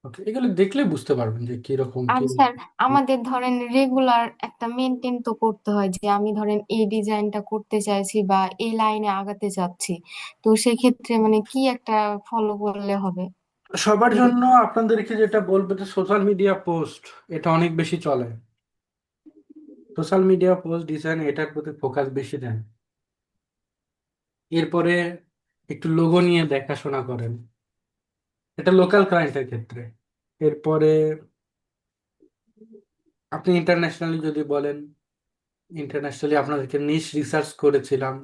ওকে, এগুলো দেখলে বুঝতে পারবেন যে কিরকম আর কি। স্যার, আমাদের ধরেন রেগুলার একটা মেনটেন তো করতে হয়, যে আমি ধরেন এই ডিজাইনটা করতে চাইছি বা এই লাইনে আগাতে চাচ্ছি, তো সেক্ষেত্রে মানে কি একটা ফলো করলে হবে? সবার যদি জন্য আপনাদেরকে যেটা বলবো যে সোশ্যাল মিডিয়া পোস্ট, এটা অনেক বেশি চলে। সোশ্যাল মিডিয়া পোস্ট ডিজাইন এটার প্রতি ফোকাস বেশি দেন। এরপরে একটু লোগো নিয়ে দেখাশোনা করেন, এটা লোকাল ক্লায়েন্টের ক্ষেত্রে। এরপরে আপনি ইন্টারন্যাশনালি যদি বলেন, ইন্টারন্যাশনালি আপনাদেরকে নিশ রিসার্চ করেছিলাম,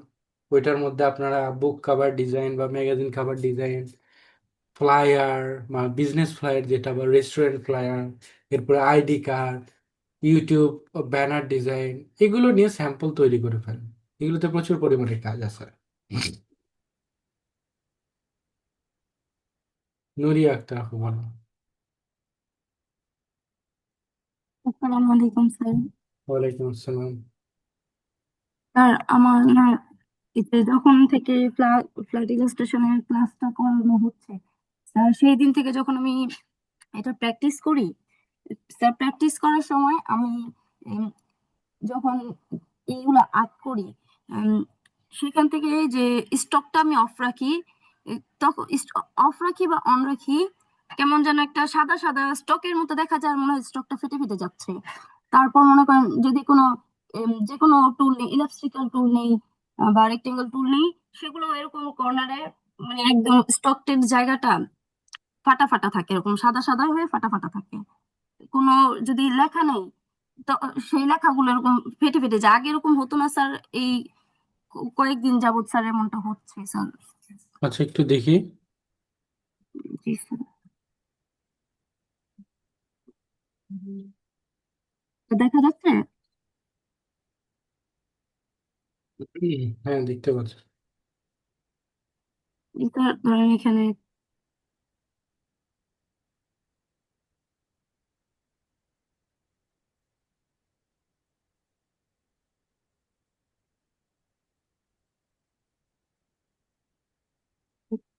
ওইটার মধ্যে আপনারা বুক কভার ডিজাইন বা ম্যাগাজিন কভার ডিজাইন, ফ্লায়ার বা বিজনেস ফ্লায়ার যেটা, বা রেস্টুরেন্ট ফ্লায়ার, এরপরে ID card, YouTube banner design, এগুলো নিয়ে স্যাম্পল তৈরি করে ফেলেন। এগুলোতে প্রচুর পরিমাণে কাজ আছে। নুরিয়া আক্তার আপু বলেন। আসসালামু আলাইকুম স্যার। ওয়ালাইকুম আসসালাম। স্যার আমার না, এতে যখন থেকে ফ্লাড ইলাস্ট্রেশনের ক্লাসটা করানো হচ্ছে, স্যার সেই দিন থেকে যখন আমি এটা প্র্যাকটিস করি, স্যার প্র্যাকটিস করার সময় আমি যখন এইগুলো আর্ট করি, উম, সেখান থেকে যে স্টকটা আমি অফ রাখি, তখন অফ রাখি বা অন রাখি, কেমন যেন একটা সাদা সাদা স্টকের মতো দেখা যায়, মনে হয় স্টকটা ফেটে ফেটে যাচ্ছে। তারপর মনে করেন যদি কোনো যে কোনো টুল নেই, ইলাস্ট্রিক্যাল টুল নেই বা রেক্টেঙ্গেল টুল নেই, সেগুলো এরকম কর্নারে, মানে একদম স্টকের জায়গাটা ফাটা ফাটা থাকে, এরকম সাদা সাদা হয়ে ফাটা ফাটা থাকে। কোনো যদি লেখা নেই, তো সেই লেখাগুলো এরকম ফেটে ফেটে যায়। আগে এরকম হতো না স্যার, এই কয়েকদিন যাবত স্যার এমনটা হচ্ছে স্যার। আচ্ছা, একটু দেখি। জি স্যার। তো দেখা যাচ্ছে। হ্যাঁ, দেখতে পাচ্ছি। এটা ধরেন এখানে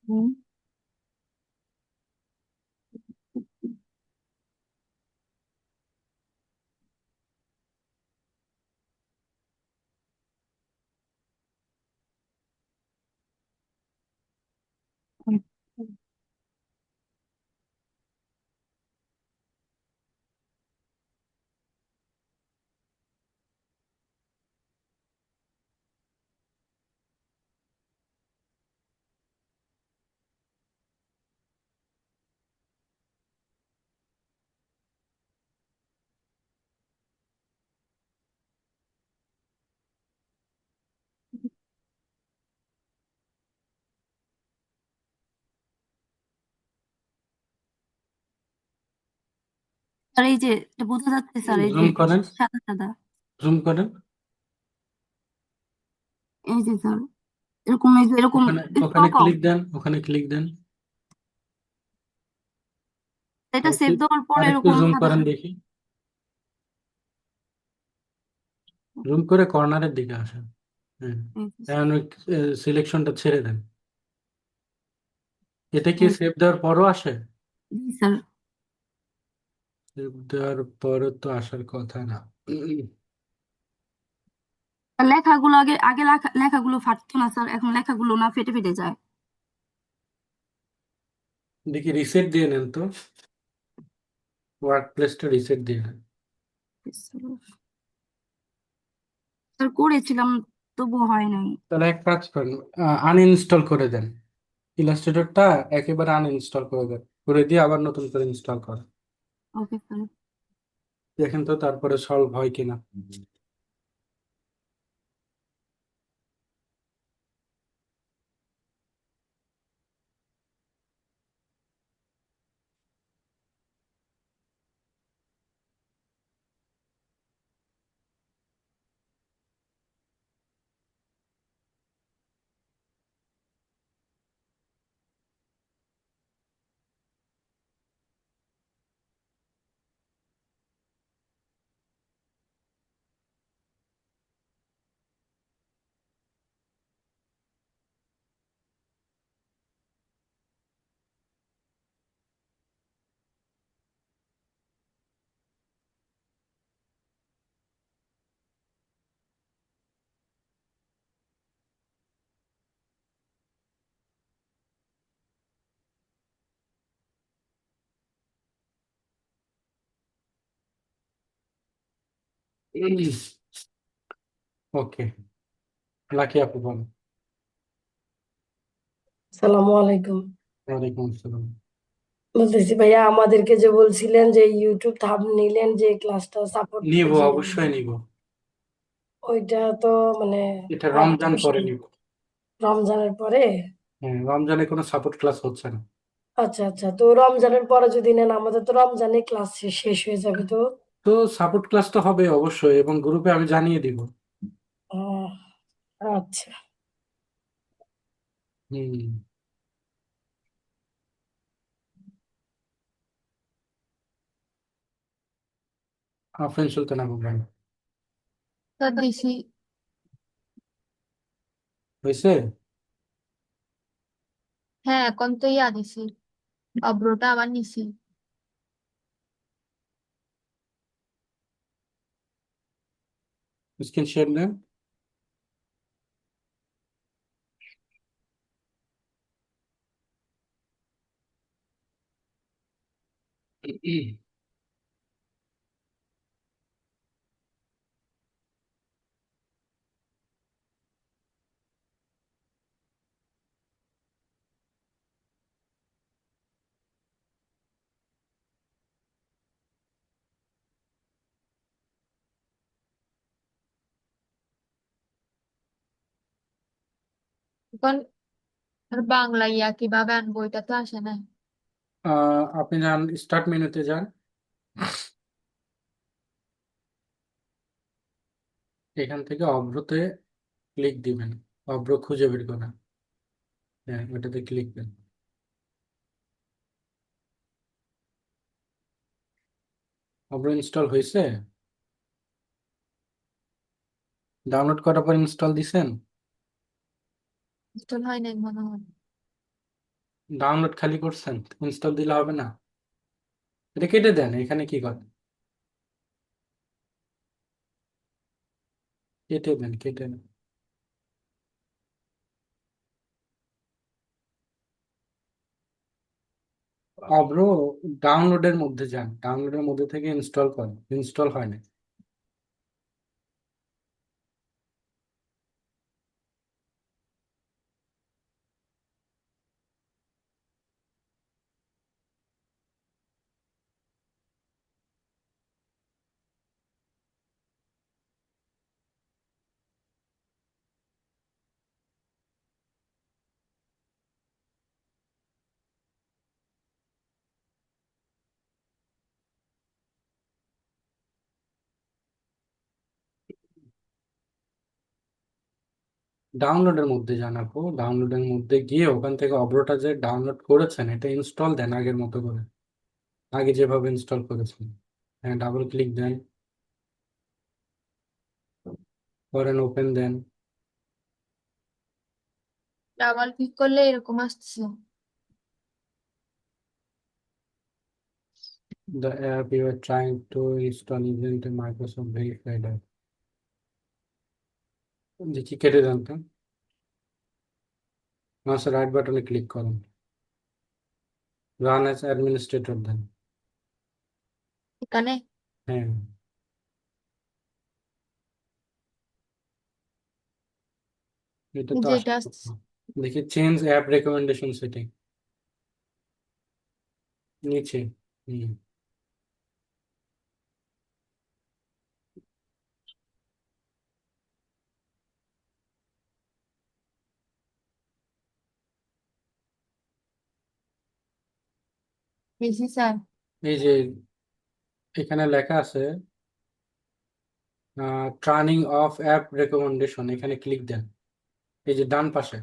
হুম, হুম, স্যার এই যে এটা বোঝা যাচ্ছে স্যার, এই যে জুম করেন, সাদা সাদা, জুম করেন। এই যে স্যার এরকম, এই যে এরকম ওখানে ওখানে স্টক অফ। ক্লিক দেন, ওখানে ক্লিক দেন। এটা সেভ দেওয়ার পর আর একটু এরকম জুম সাদা করেন সাদা। দেখি। জুম করে কর্নারের দিকে আসেন। হ্যাঁ, এই যে স্যার, এখন সিলেকশনটা ছেড়ে দেন। এটা কি এই যে, সেভ দেওয়ার পরও আসে? জি স্যার। সেভ দেওয়ার পরও তো আসার কথা না। আর লেখাগুলো আগে আগে লেখাগুলো ফাটতো না স্যার, এখন লেখাগুলো না ফেটে ফেটে যায়। দেখি রিসেট দিয়ে নেন তো, ওয়ার্ক প্লেসটা রিসেট দিয়ে নেন। স্যার করেছিলাম, তবু হয় নাই। তাহলে এক কাজ করেন, আনইনস্টল করে দেন ইলাস্ট্রেটরটা, একেবারে আনইনস্টল করে দেন, করে দিয়ে আবার নতুন করে ইনস্টল করেন। Okay sir. দেখেন তো তারপরে সলভ হয় কিনা। ওকে, লাকি আপু বলেন। সালামু আলাইকুম। ওয়ালাইকুম আসসালাম। বলতেছি ভাইয়া, আমাদেরকে যে বলছিলেন যে ইউটিউব থাম্বনেইলের যে ক্লাসটা সাপোর্ট নিব, যে অবশ্যই নিব। ওইটা তো মানে এটা আর তো রমজান বেশি পরে নিব। রমজানের পরে। হ্যাঁ, রমজানে কোনো সাপোর্ট ক্লাস হচ্ছে না। আচ্ছা আচ্ছা, তো রমজানের পরে যদি নেন আমাদের তো রমজানে ক্লাস শেষ হয়ে যাবে তো। তো সাপোর্ট ক্লাস তো হবে অবশ্যই, এবং গ্রুপে আমি জানিয়ে দিব। আহ, আচ্ছা। হুম। আফরিন সুলতানা বলবেন। স্যার দিছি। হয়েছে? হ্যাঁ, এখন তো দিছি, অব্রোটা আবার নিছি। স্ক্রিন শেয়ার দেন। এখন আর বাংলা কিভাবে আনবো, এটা তো আসে না। আপনি যান, স্টার্ট মেনুতে যান। এখান থেকে অভ্রতে ক্লিক দিবেন। অভ্র খুঁজে বের করেন। হ্যাঁ, ওটাতে ক্লিক দেন। অভ্র ইনস্টল হয়েছে? ডাউনলোড করার পর ইনস্টল দিছেন? ইনস্টল হয় নাই মনে হয়। ডাউনলোড খালি করছেন, ইনস্টল দিলে হবে না। এটা কেটে দেন, এখানে কি করে, কেটে দেন, কেটে দেন। অভ্র ডাউনলোডের মধ্যে যান, ডাউনলোডের মধ্যে থেকে ইনস্টল করেন, ইনস্টল হয় না। ডাউনলোডের মধ্যে যান আপু, ডাউনলোডের মধ্যে গিয়ে ওখান থেকে অভ্রটা যে ডাউনলোড করেছেন এটা ইনস্টল দেন আগের মতো করে, আগে যেভাবে ইনস্টল করেছেন। হ্যাঁ, ডাবল ক্লিক দেন, করেন ওপেন দেন। ডাবল ক্লিক করলে এরকম আসছে। The app you are trying to install isn't a Microsoft verified app. দেখি কেটে দেন তো। মাউসের রাইট বাটনে ক্লিক করুন, রান অ্যাজ অ্যাডমিনিস্ট্রেটর দেন। এখানে হ্যাঁ, এটা তো যেটা আসলে আসছে। দেখি চেঞ্জ অ্যাপ রেকমেন্ডেশন সেটিং নিচে। হুম। বেশি স্যার। এই যে এখানে লেখা আছে টার্নিং অফ অ্যাপ রেকমেন্ডেশন, এখানে ক্লিক দেন। এই যে ডান পাশে,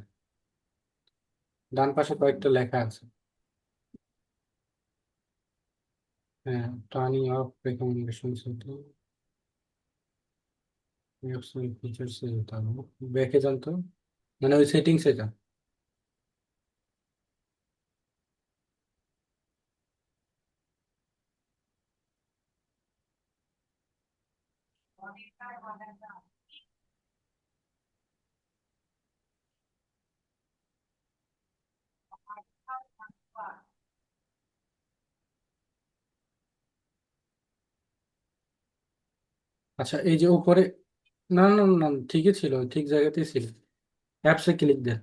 ডান পাশে কয়েকটা লেখা আছে। হ্যাঁ, turning of recommendation setting, features যেতে হবে, ব্যাকে যান তো, মানে ওই সেটিংসে যান। আচ্ছা, এই যে উপরে, না না না না, ঠিকই ছিল, ঠিক জায়গাতেই ছিল। অ্যাপসে ক্লিক দেন।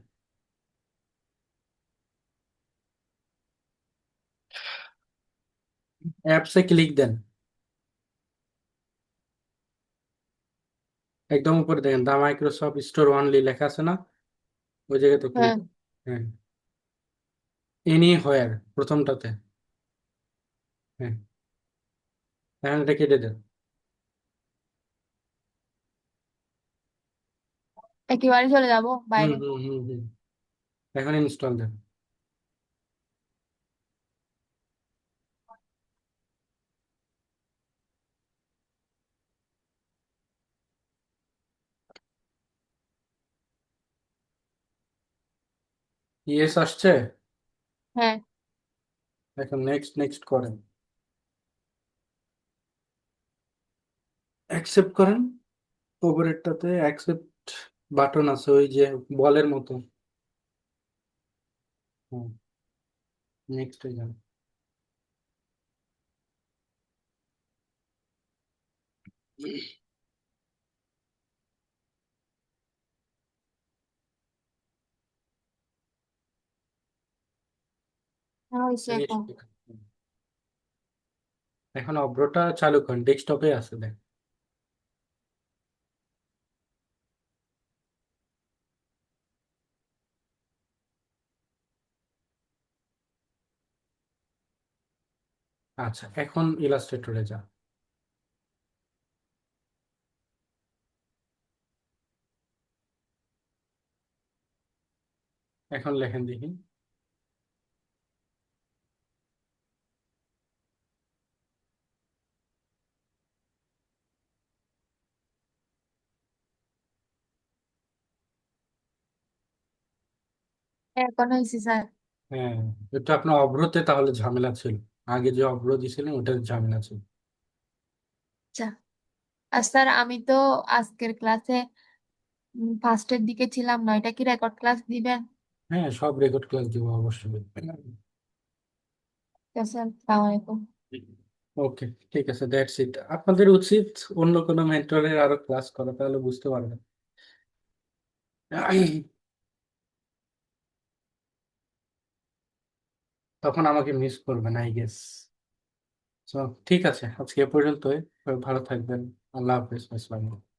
অ্যাপসে ক্লিক দেন, একদম উপরে দেখেন দা মাইক্রোসফট স্টোর অনলি লেখা আছে না, ওই জায়গাতে ক্লিক। হ্যাঁ, হ্যাঁ, এনি হোয়ার প্রথমটাতে। হ্যাঁ, এখন এটা কেটে দেন। একেবারে চলে যাব হুম বাইরে। হুম হুম হুম, এখন ইনস্টল দেন। ইয়েস আসছে, হ্যাঁ, এখন নেক্সট নেক্সট করেন, অ্যাকসেপ্ট করেন। উপরেরটাতে অ্যাকসেপ্ট বাটন আছে ওই যে বলের মতো। হুম, নেক্সট যান। হ্যাঁ হয়েছে ফিনিশ। এখন। এখন অব্রোটা চালু করেন, ডেস্কটপে আছে দেখ। আচ্ছা, এখন ইলাস্ট্রেটরে যা। এখন লেখেন দেখি। এখন হয়েছে স্যার। হ্যাঁ, এটা আপনার অব্রতে তাহলে ঝামেলা ছিল, আগে যে অব্র দিছিলেন ওটার ঝামেলা ছিল। আচ্ছা। আর স্যার আমি তো আজকের ক্লাসে ফার্স্টের দিকে ছিলাম না, এটা কি রেকর্ড ক্লাস দিবেন? হ্যাঁ, সব রেকর্ড ক্লাস দিব অবশ্যই। ঠিক আছে, আসসালামু আলাইকুম। ওকে, ঠিক আছে, দ্যাটস ইট। আপনাদের উচিত অন্য কোনো মেন্টরের আরো ক্লাস করা, তাহলে বুঝতে পারবেন। তখন আমাকে মিস করবেন আই গেস। তো ঠিক আছে, আজকে এ পর্যন্তই। ভালো থাকবেন। আল্লাহ হাফিজ। আসসালামু আলাইকুম।